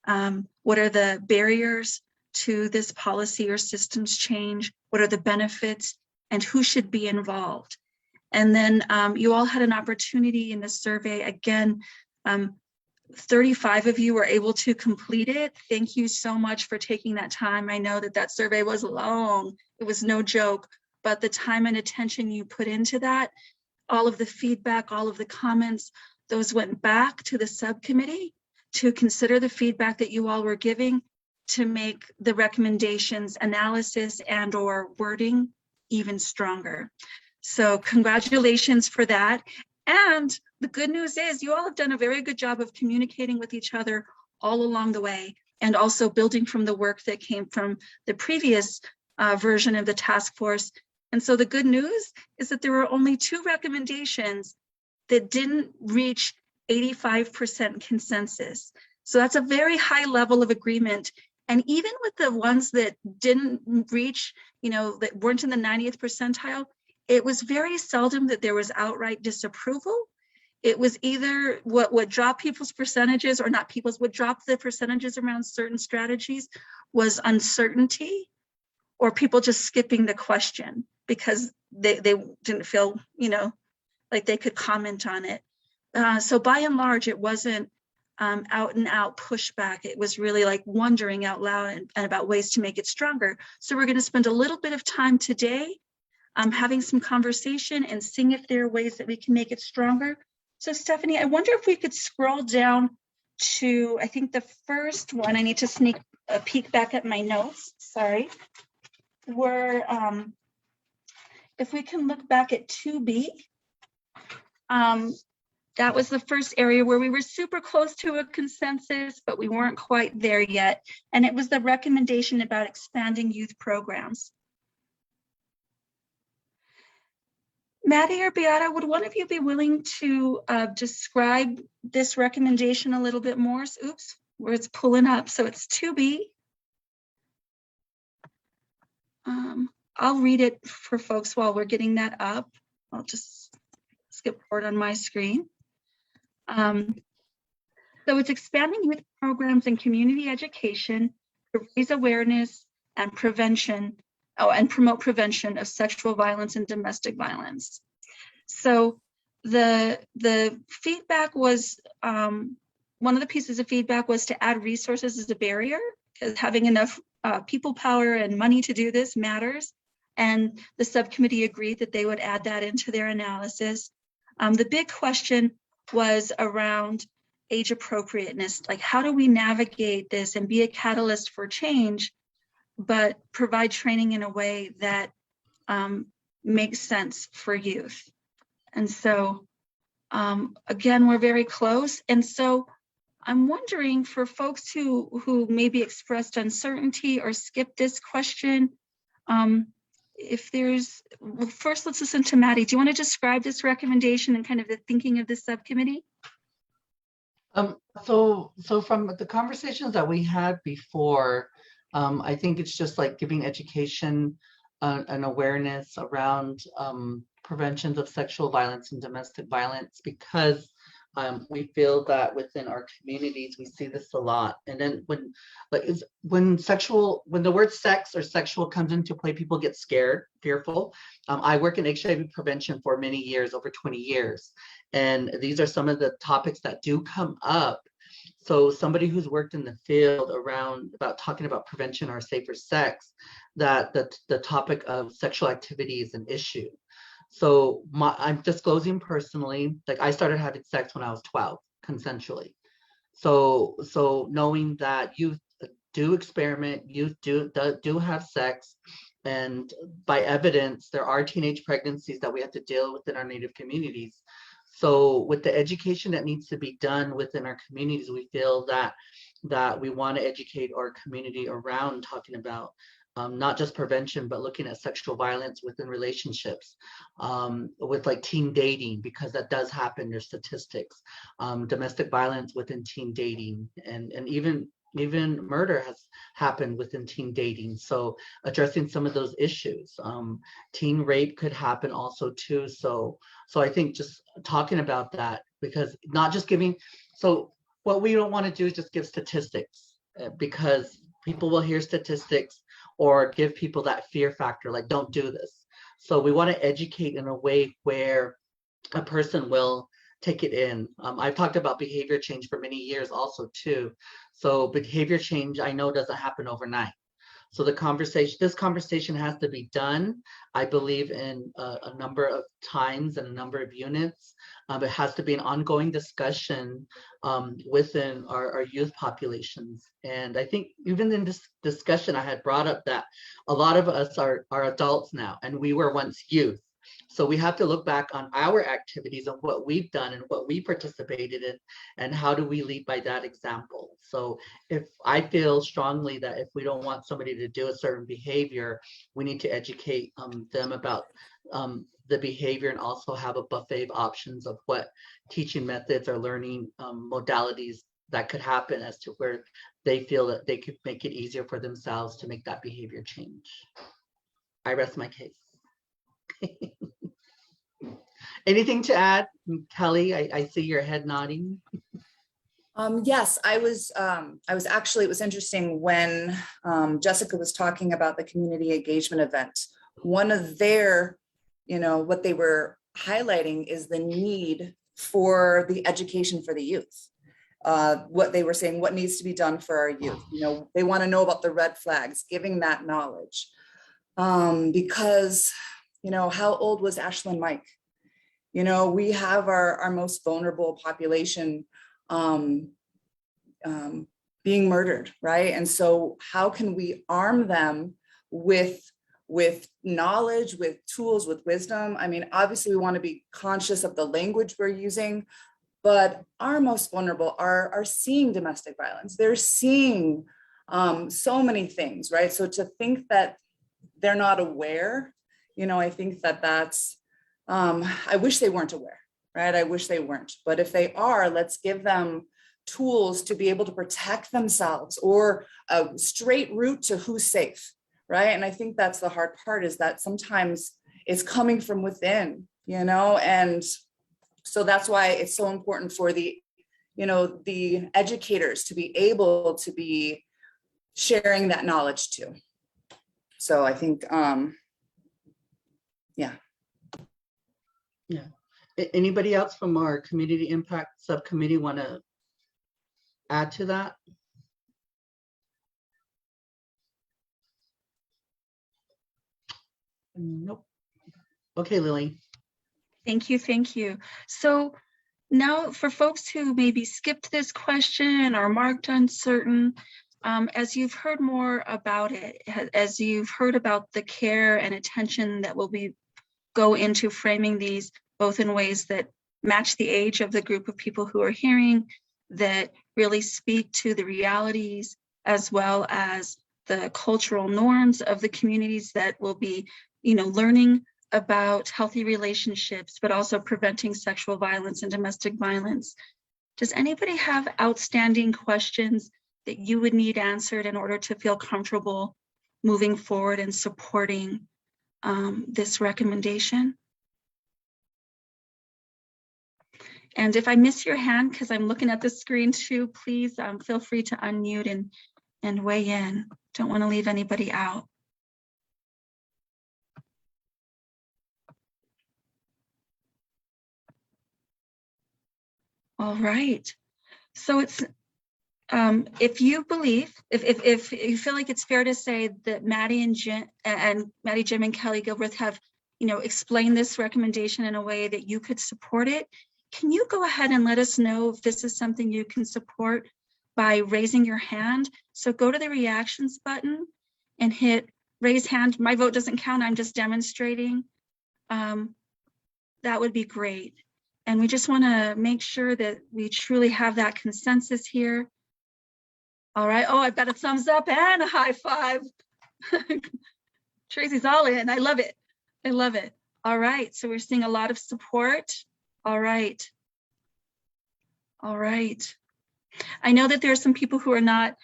What are the barriers to this policy or systems change? What are the benefits and who should be involved? And then you all had an opportunity in the survey. Again, 35 of you were able to complete it. Thank you so much for taking that time. I know that that survey was long. It was no joke, but the time and attention you put into that, all of the feedback, all of the comments, those went back to the subcommittee to consider the feedback that you all were giving to make the recommendations, analysis, and or wording even stronger. So congratulations for that. And the good news is you all have done a very good job of communicating with each other all along the way, and also building from the work that came from the previous version of the task force. And so the good news is that there were only 2 recommendations that didn't reach 85% consensus. So that's a very high level of agreement. And even with the ones that didn't reach, that weren't in the 90th percentile, it was very seldom that there was outright disapproval. It was either what would drop people's percentages, or not people's, would drop the percentages around certain strategies was uncertainty, or people just skipping the question because they didn't feel, like they could comment on it. So by and large, it wasn't out and out pushback. It was really like wondering out loud and about ways to make it stronger. So we're going to spend a little bit of time today having some conversation and seeing if there are ways that we can make it stronger. So Stephanie, I wonder if we could scroll down to, I think the first one, I need to sneak a peek back at my notes, sorry. Where, if we can look back at 2B, that was the first area where we were super close to a consensus, but we weren't quite there yet. And it was the recommendation about expanding youth programs. Maddie or Beata, would one of you be willing to describe this recommendation a little bit more? Oops, where it's pulling up. So it's 2B. I'll read it for folks while we're getting that up. I'll just skip forward on my screen. So it's expanding youth programs and community education to raise awareness and prevention, and promote prevention of sexual violence and domestic violence. So the feedback was, one of the pieces of feedback was to add resources as a barrier, because having enough people power and money to do this matters. And the subcommittee agreed that they would add that into their analysis. The big question was around age appropriateness, like how do we navigate this and be a catalyst for change, but provide training in a way that makes sense for youth. And so, again, we're very close. And so I'm wondering for folks who maybe expressed uncertainty or skipped this question, if there's, well, first let's listen to Maddie. Do you want to describe this recommendation and kind of the thinking of this subcommittee? So from the conversations that we had before, I think it's just like giving education and awareness around prevention of sexual violence and domestic violence, because we feel that within our communities we see this a lot. And then when the word sex or sexual comes into play, people get scared, fearful. I work in HIV prevention for many years, over 20 years, and these are some of the topics that do come up. So somebody who's worked in the field around about talking about prevention or safer sex, that the topic of sexual activity is an issue. So I'm disclosing personally, like I started having sex when I was 12, consensually. So knowing that youth do experiment, youth do have sex, and by evidence, there are teenage pregnancies that we have to deal with in our Native communities. So with the education that needs to be done within our communities, we feel that we want to educate our community around talking about not just prevention, but looking at sexual violence within relationships, with like teen dating, because that does happen, there's statistics, domestic violence within teen dating, and even murder has happened within teen dating. So addressing some of those issues, teen rape could happen also too. So I think just talking about that, because not just giving, so what we don't want to do is just give statistics because people will hear statistics or give people that fear factor, like don't do this. So we want to educate in a way where a person will take it in. I've talked about behavior change for many years also too. So behavior change I know doesn't happen overnight. So this conversation has to be done, I believe, in a number of times and a number of units. It has to be an ongoing discussion within our youth populations. And I think even in this discussion, I had brought up that a lot of us are adults now, and we were once youth. So we have to look back on our activities and what we've done and what we participated in, and how do we lead by that example. So if I feel strongly that if we don't want somebody to do a certain behavior, we need to educate them about the behavior and also have a buffet of options of what teaching methods or learning modalities that could happen as to where they feel that they could make it easier for themselves to make that behavior change. I rest my case. Anything to add, Kelly? I see your head nodding. Yes, I was actually, it was interesting when Jessica was talking about the community engagement event. One of their, what they were highlighting is the need for the education for the youth. What they were saying, what needs to be done for our youth. They want to know about the red flags, giving that knowledge. Because, how old was Ashlyn Mike? We have our most vulnerable population being murdered, right? And so how can we arm them with knowledge, with tools, with wisdom? I mean, obviously we want to be conscious of the language we're using, but our most vulnerable are seeing domestic violence. They're seeing so many things, right? So to think that they're not aware, I think that's, I wish they weren't aware, right? I wish they weren't, but if they are, let's give them tools to be able to protect themselves, or a straight route to who's safe, right? And I think that's the hard part, is that sometimes it's coming from within, and so that's why it's so important for the educators to be able to be sharing that knowledge too. So I think, yeah. Yeah. Anybody else from our community impact subcommittee want to add to that? Nope. Okay, Lily. Thank you. Thank you. So now for folks who maybe skipped this question or marked uncertain, as you've heard more about it, as you've heard about the care and attention that will go into framing these, both in ways that match the age of the group of people who are hearing, that really speak to the realities, as well as the cultural norms of the communities that will be, learning about healthy relationships, but also preventing sexual violence and domestic violence. Does anybody have outstanding questions that you would need answered in order to feel comfortable moving forward and supporting this recommendation? And if I miss your hand, because I'm looking at the screen too, please feel free to unmute and weigh in. Don't want to leave anybody out. All right. So it's, if you believe, if you feel like it's fair to say that Maddie, Jim, and Kelly Gilbreth have, explained this recommendation in a way that you could support it, can you go ahead and let us know if this is something you can support by raising your hand? So go to the reactions button and hit raise hand. My vote doesn't count, I'm just demonstrating. That would be great. And we just want to make sure that we truly have that consensus here. All right. Oh, I've got a thumbs up and a high five. Tracy's all in. I love it. I love it. All right. So we're seeing a lot of support. All right. All right. I know that there are some people who are not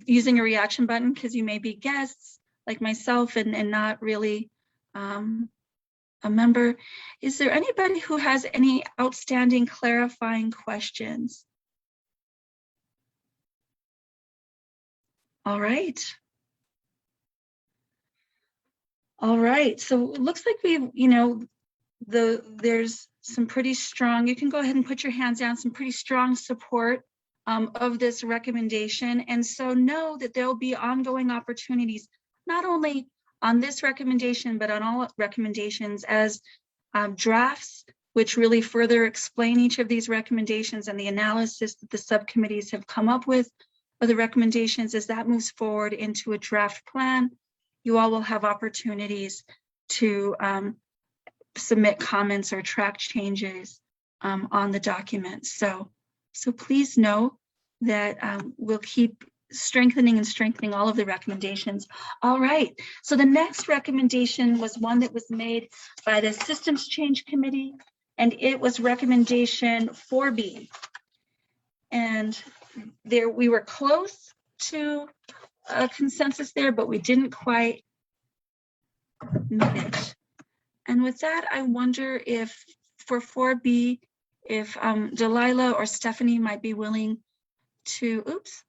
using a reaction button because you may be guests like myself and not really a member. Is there anybody who has any outstanding clarifying questions? All right. All right, so it looks like we've, there's some pretty strong, you can go ahead and put your hands down, some pretty strong support of this recommendation. And so know that there'll be ongoing opportunities, not only on this recommendation, but on all recommendations as drafts, which really further explain each of these recommendations and the analysis that the subcommittees have come up with of the recommendations. As that moves forward into a draft plan, you all will have opportunities to submit comments or track changes on the document. So please know that we'll keep strengthening all of the recommendations. All right, so the next recommendation was one that was made by the Systems Change Committee, and it was recommendation 4B. And there we were close to a consensus there, but we didn't quite meet it. And with that, I wonder if for 4B, if Delilah or Stephanie might be willing to, oops,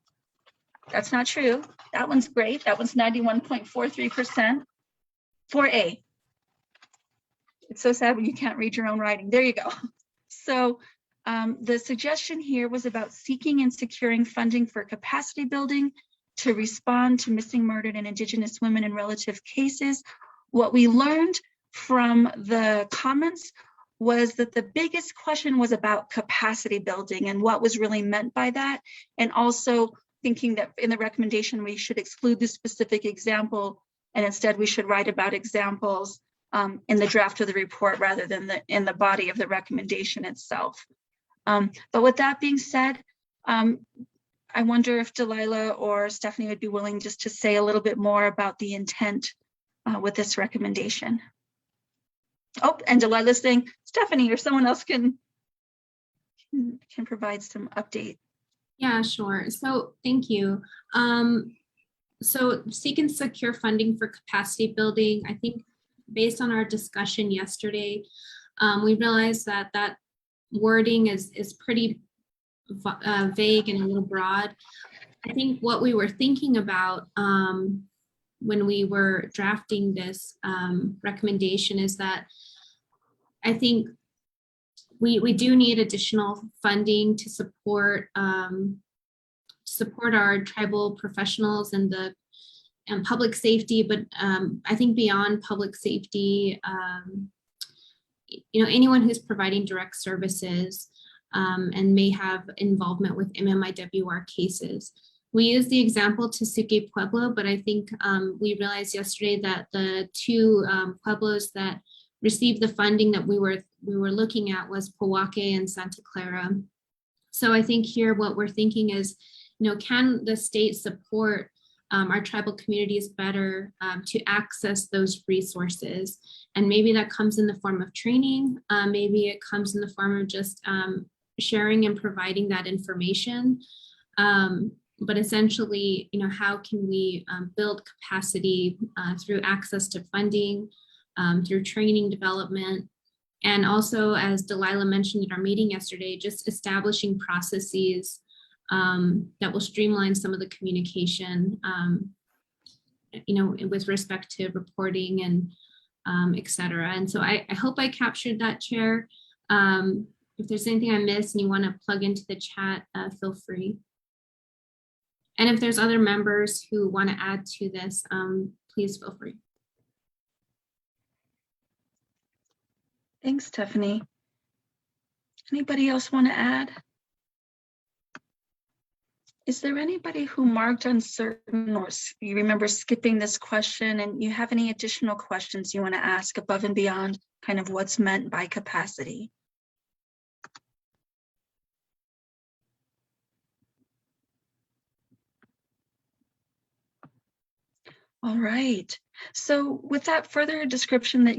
that's not true. That one's great. That one's 91.43%. 4A. It's so sad when you can't read your own writing. There you go. So the suggestion here was about seeking and securing funding for capacity building to respond to missing, murdered, and Indigenous women and relative cases. What we learned from the comments was that the biggest question was about capacity building and what was really meant by that, and also thinking that in the recommendation we should exclude the specific example and instead we should write about examples in the draft of the report rather than in the body of the recommendation itself. But with that being said, I wonder if Delilah or Stephanie would be willing just to say a little bit more about the intent with this recommendation. Oh, and Delilah's saying, Stephanie or someone else can provide some update. Yeah, sure. So thank you. So seek and secure funding for capacity building. I think based on our discussion yesterday, we realized that that wording is pretty vague and a little broad. I think what we were thinking about when we were drafting this recommendation is that I think we do need additional funding to support our tribal professionals and the public safety, but I think beyond public safety, anyone who's providing direct services and may have involvement with MMIWR cases. We use the example Tesuque Pueblo, but I think we realized yesterday that the two pueblos that received the funding that we were looking at was Pojoaque and Santa Clara. So I think here what we're thinking is, can the state support our tribal communities better to access those resources? And maybe that comes in the form of training. Maybe it comes in the form of just sharing and providing that information. But essentially, how can we build capacity through access to funding, through training development, and also, as Delilah mentioned in our meeting yesterday, just establishing processes that will streamline some of the communication, with respect to reporting and et cetera. And so I hope I captured that, Chair. If there's anything I missed and you want to plug into the chat, feel free. And if there's other members who want to add to this, please feel free. Thanks, Stephanie. Anybody else want to add? Is there anybody who marked uncertain or you remember skipping this question and you have any additional questions you want to ask above and beyond kind of what's meant by capacity? All right. So with that further description that,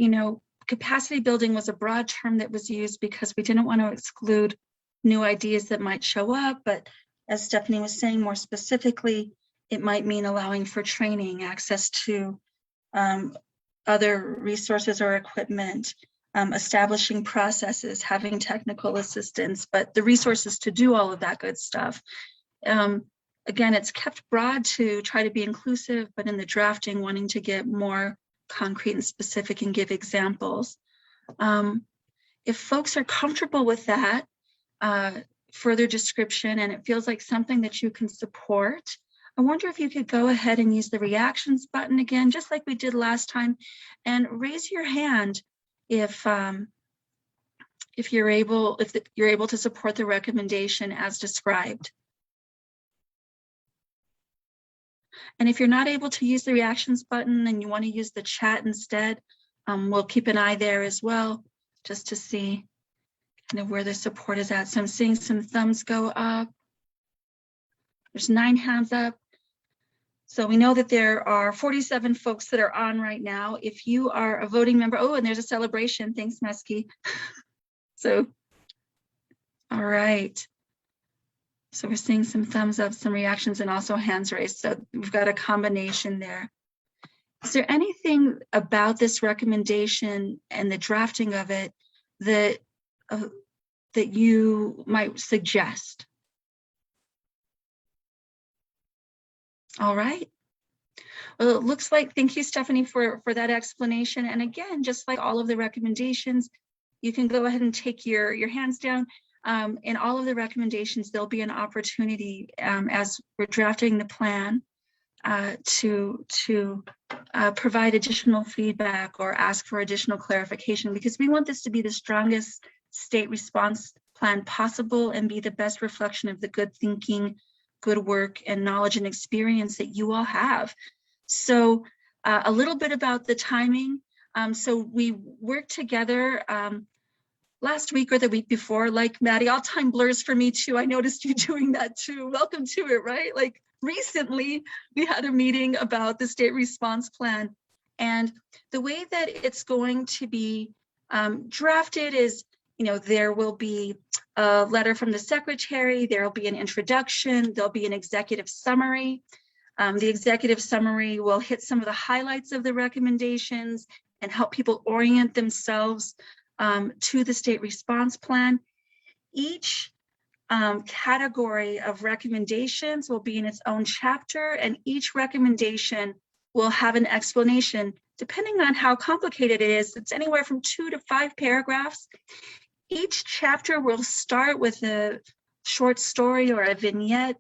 capacity building was a broad term that was used because we didn't want to exclude new ideas that might show up, but as Stephanie was saying, more specifically, it might mean allowing for training, access to other resources or equipment, establishing processes, having technical assistance, but the resources to do all of that good stuff. again, it's kept broad to try to be inclusive, but in the drafting, wanting to get more concrete and specific and give examples. If folks are comfortable with that, further description, and it feels like something that you can support, I wonder if you could go ahead and use the reactions button again, just like we did last time, and raise your hand if you're able to support the recommendation as described. And if you're not able to use the reactions button and you want to use the chat instead, we'll keep an eye there as well, just to see kind of where the support is at. So I'm seeing some thumbs go up. There's 9 hands up. So we know that there are 47 folks that are on right now. If you are a voting member, oh, and there's a celebration. Thanks, Mesky. So, all right. So we're seeing some thumbs up, some reactions, and also hands raised. So we've got a combination there. Is there anything about this recommendation and the drafting of it that that you might suggest? All right. Well, it looks like, thank you, Stephanie, for that explanation. And again, just like all of the recommendations, you can go ahead and take your hands down. In all of the recommendations, there'll be an opportunity as we're drafting the plan to provide additional feedback or ask for additional clarification, because we want this to be the strongest state response plan possible and be the best reflection of the good thinking, good work, and knowledge and experience that you all have. So a little bit about the timing. So we worked together last week or the week before. Like Maddie, all time blurs for me too. I noticed you doing that too. Welcome to it, right? Like recently we had a meeting about the state response plan, and the way that it's going to be drafted is, you know, there will be a letter from the secretary, there will be an introduction, there'll be an executive summary. The executive summary will hit some of the highlights of the recommendations and help people orient themselves to the state response plan. Each category of recommendations will be in its own chapter, and each recommendation will have an explanation. Depending on how complicated it is, it's anywhere from 2 to 5 paragraphs. Each chapter will start with a short story or a vignette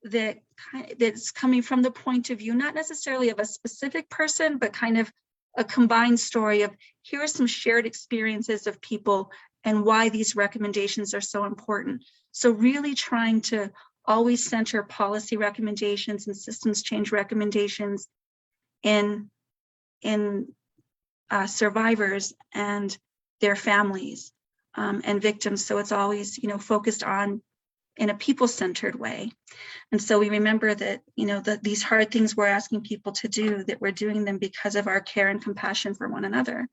that's coming from the point of view, not necessarily of a specific person, but kind of a combined story of here are some shared experiences of people and why these recommendations are so important. So really trying to always center policy recommendations and systems change recommendations in survivors and their families and victims. So it's always, you know, focused on in a people-centered way. And so we remember that, you know, that these hard things we're asking people to do, that we're doing them because of our care and compassion for one another,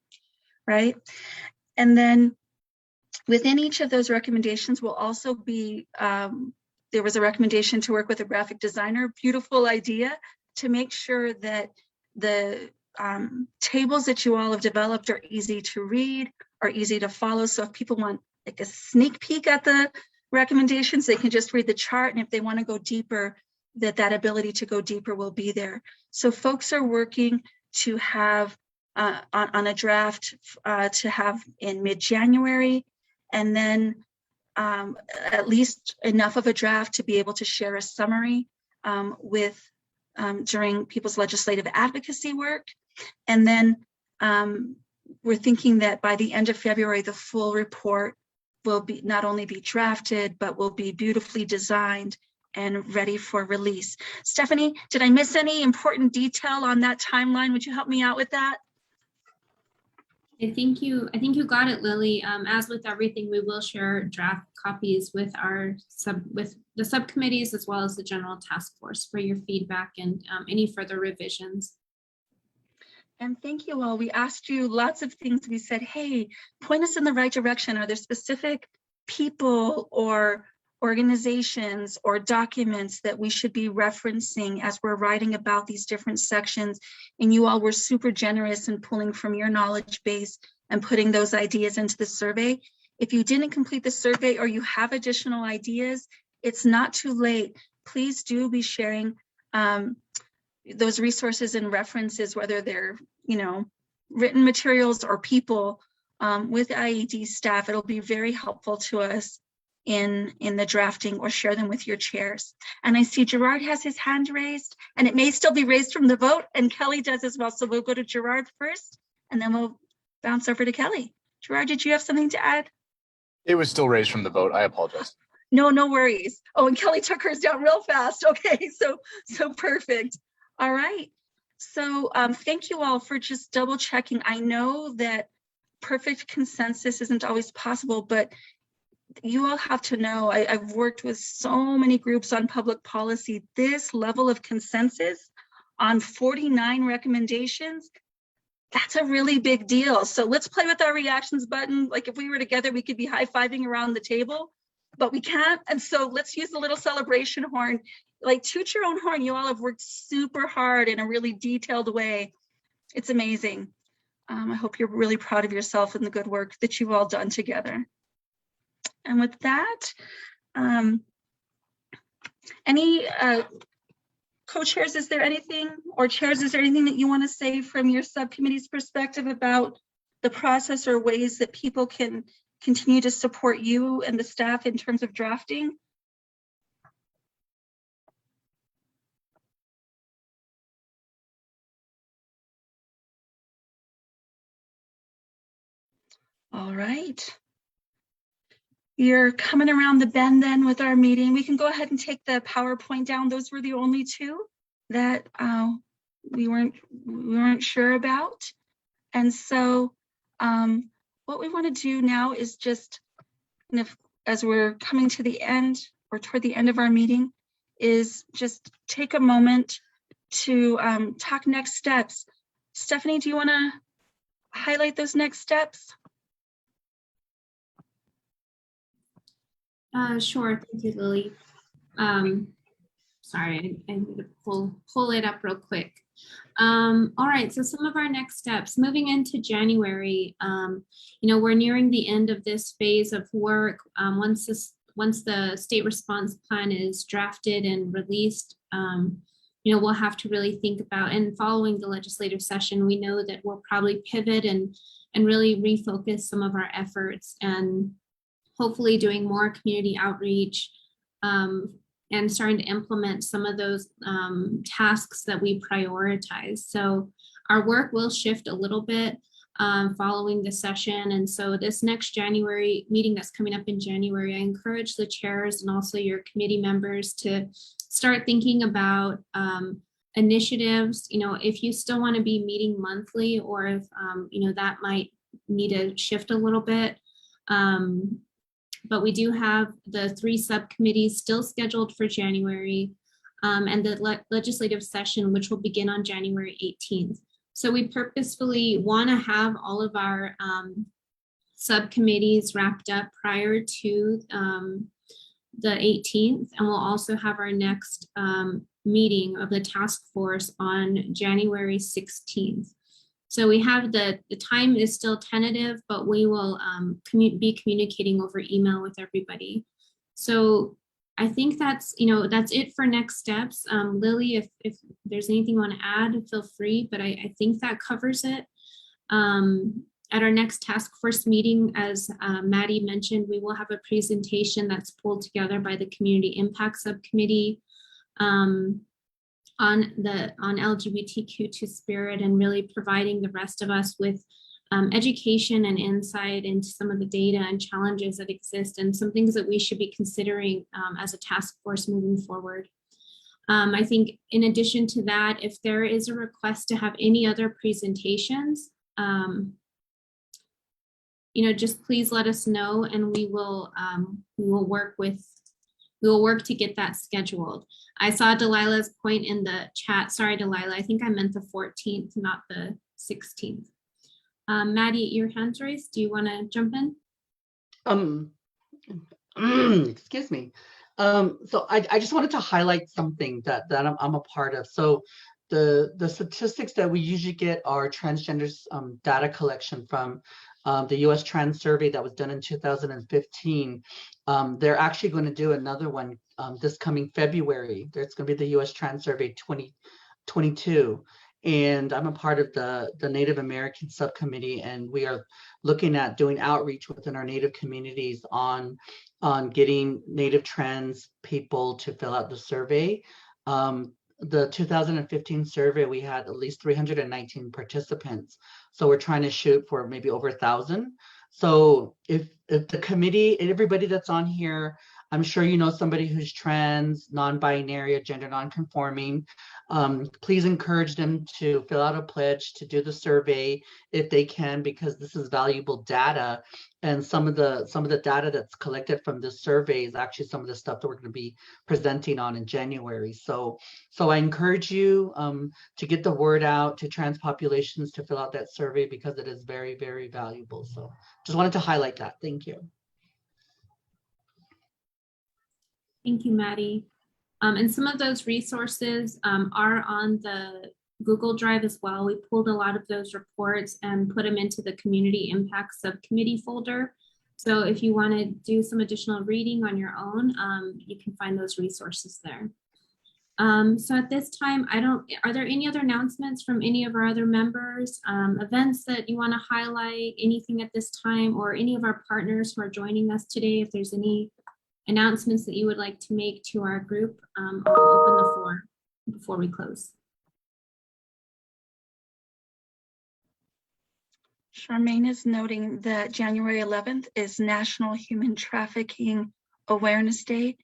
right? And then within each of those recommendations will also be, there was a recommendation to work with a graphic designer, beautiful idea, to make sure that the tables that you all have developed are easy to read, are easy to follow. So if people want like a sneak peek at the recommendations, they can just read the chart, and if they want to go deeper, that ability to go deeper will be there. So folks are working to have on a draft to have in mid-January, and then at least enough of a draft to be able to share a summary with during people's legislative advocacy work. And then we're thinking that by the end of February, the full report will be not only be drafted, but will be beautifully designed and ready for release. Stephanie, did I miss any important detail on that timeline? Would you help me out with that? I think you got it, Lily. As with everything, we will share draft copies with the subcommittees as well as the general task force for your feedback and any further revisions. And thank you all. We asked you lots of things. We said, hey, point us in the right direction. Are there specific people or organizations or documents that we should be referencing as we're writing about these different sections? And you all were super generous in pulling from your knowledge base and putting those ideas into the survey. If you didn't complete the survey or you have additional ideas, it's not too late. please do be sharing those resources and references, whether they're, written materials or people with IAD staff. It'll be very helpful to us in the drafting, or share them with your chairs. And I see Gerard has his hand raised, and it may still be raised from the vote, and Kelly does as well. So we'll go to Gerard first, and then we'll bounce over to Kelly. Gerard, did you have something to add? It was still raised from the vote. I apologize. No, no worries. Oh, and Kelly took hers down real fast. Okay, so perfect. All right. So thank you all for just double checking. I know that perfect consensus isn't always possible, but you all have to know, I've worked with so many groups on public policy. This level of consensus on 49 recommendations, that's a really big deal. So let's play with our reactions button. Like if we were together, we could be high-fiving around the table, but we can't. And so let's use the little celebration horn. Like toot your own horn. You all have worked super hard in a really detailed way. It's amazing. I hope you're really proud of yourself and the good work that you've all done together. And with that, any co-chairs, is there anything, or chairs, is there anything that you want to say from your subcommittee's perspective about the process or ways that people can continue to support you and the staff in terms of drafting? All right. You're coming around the bend then with our meeting. We can go ahead and take the PowerPoint down. Those were the only two that we weren't sure about. And so what we want to do now is just, as we're coming to the end or toward the end of our meeting, is just take a moment to talk next steps. Stephanie, do you want to highlight those next steps? Sure, thank you, Lily. Sorry, I need to pull it up real quick. All right, so some of our next steps, moving into January, we're nearing the end of this phase of work. Once the state response plan is drafted and released, we'll have to really think about, and following the legislative session, we know that we'll probably pivot and really refocus some of our efforts, and hopefully doing more community outreach and starting to implement some of those tasks that we prioritize. So our work will shift a little bit following the session. And so this next January meeting that's coming up in January, I encourage the chairs and also your committee members to start thinking about initiatives. If you still want to be meeting monthly, or if that might need to shift a little bit. But we do have the 3 subcommittees still scheduled for January, and the legislative session, which will begin on January 18th. So we purposefully want to have all of our subcommittees wrapped up prior to the 18th, and we'll also have our next meeting of the task force on January 16th. So we have the time is still tentative, but we will be communicating over email with everybody. So I think that's it for next steps. Lily, if there's anything you want to add, feel free, but I think that covers it. At our next task force meeting, as Maddie mentioned, we will have a presentation that's pulled together by the Community Impact Subcommittee on LGBTQ Two-Spirit, and really providing the rest of us with education and insight into some of the data and challenges that exist, and some things that we should be considering as a task force moving forward. I think in addition to that, if there is a request to have any other presentations, just please let us know, and we will work to get that scheduled. I saw Delilah's point in the chat. Sorry, Delilah, I think I meant the 14th, not the 16th. Maddie, your hand's raised. Do you want to jump in? Excuse me. So I just wanted to highlight something that I'm a part of. So the statistics that we usually get are transgender data collection from the US Trans Survey that was done in 2015. They're actually going to do another one this coming February. There's going to be the US Trans Survey 2022. And I'm a part of the Native American subcommittee, and we are looking at doing outreach within our Native communities on getting Native trans people to fill out the survey. The 2015 survey, we had at least 319 participants. So we're trying to shoot for maybe over 1,000. So if the committee, everybody that's on here, I'm sure you know somebody who's trans, non-binary, gender non-conforming. Please encourage them to fill out a pledge to do the survey if they can, because this is valuable data. And some of the data that's collected from this survey is actually some of the stuff that we're going to be presenting on in January. So I encourage you to get the word out to trans populations to fill out that survey, because it is very, very valuable. So just wanted to highlight that. Thank you. Thank you, Maddie. And some of those resources are on the Google Drive as well. We pulled a lot of those reports and put them into the Community Impact Subcommittee folder. So if you want to do some additional reading on your own, you can find those resources there. So at this time, are there any other announcements from any of our other members, events that you want to highlight, anything at this time, or any of our partners who are joining us today? If there's any announcements that you would like to make to our group, I'll open the floor before we close. Charmaine is noting that January 11th is National Human Trafficking Awareness Day.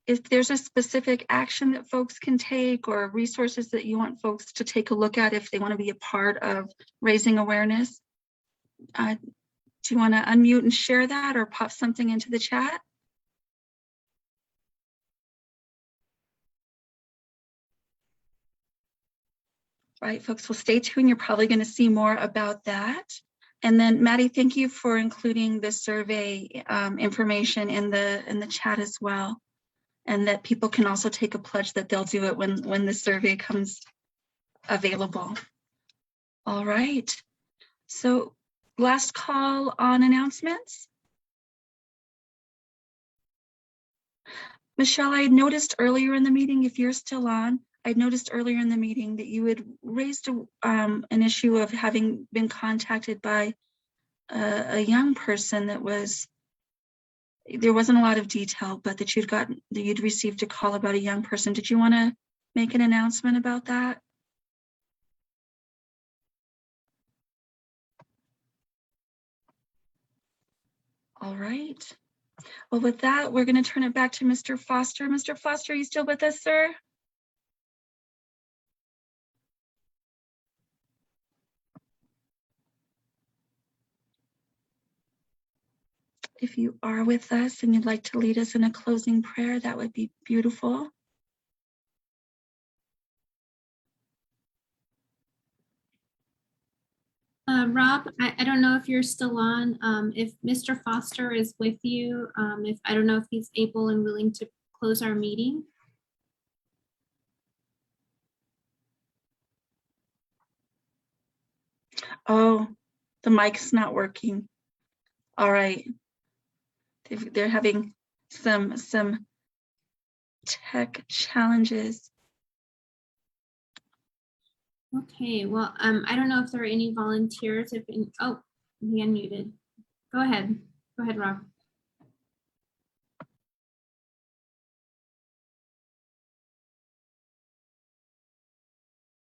If there's a specific action that folks can take or resources that you want folks to take a look at if they want to be a part of raising awareness, do you want to unmute and share that or pop something into the chat? All right, folks, well, stay tuned. You're probably going to see more about that. And then Maddie, thank you for including the survey information in the chat as well. And that people can also take a pledge that they'll do it when the survey comes available. All right, so last call on announcements. Michelle, I had noticed earlier in the meeting, if you're still on, I'd noticed earlier in the meeting that you had raised an issue of having been contacted by a young person that there wasn't a lot of detail, but that you'd received a call about a young person. Did you want to make an announcement about that? All right. Well, with that, we're going to turn it back to Mr. Foster. Mr. Foster, are you still with us, sir? If you are with us and you'd like to lead us in a closing prayer, that would be beautiful. Rob, I don't know if you're still on. If Mr. Foster is with you, I don't know if he's able and willing to close our meeting. Oh, the mic's not working. All right. They're having some tech challenges. Okay, well, I don't know if there are any volunteers. Oh, he unmuted. Go ahead, Rob.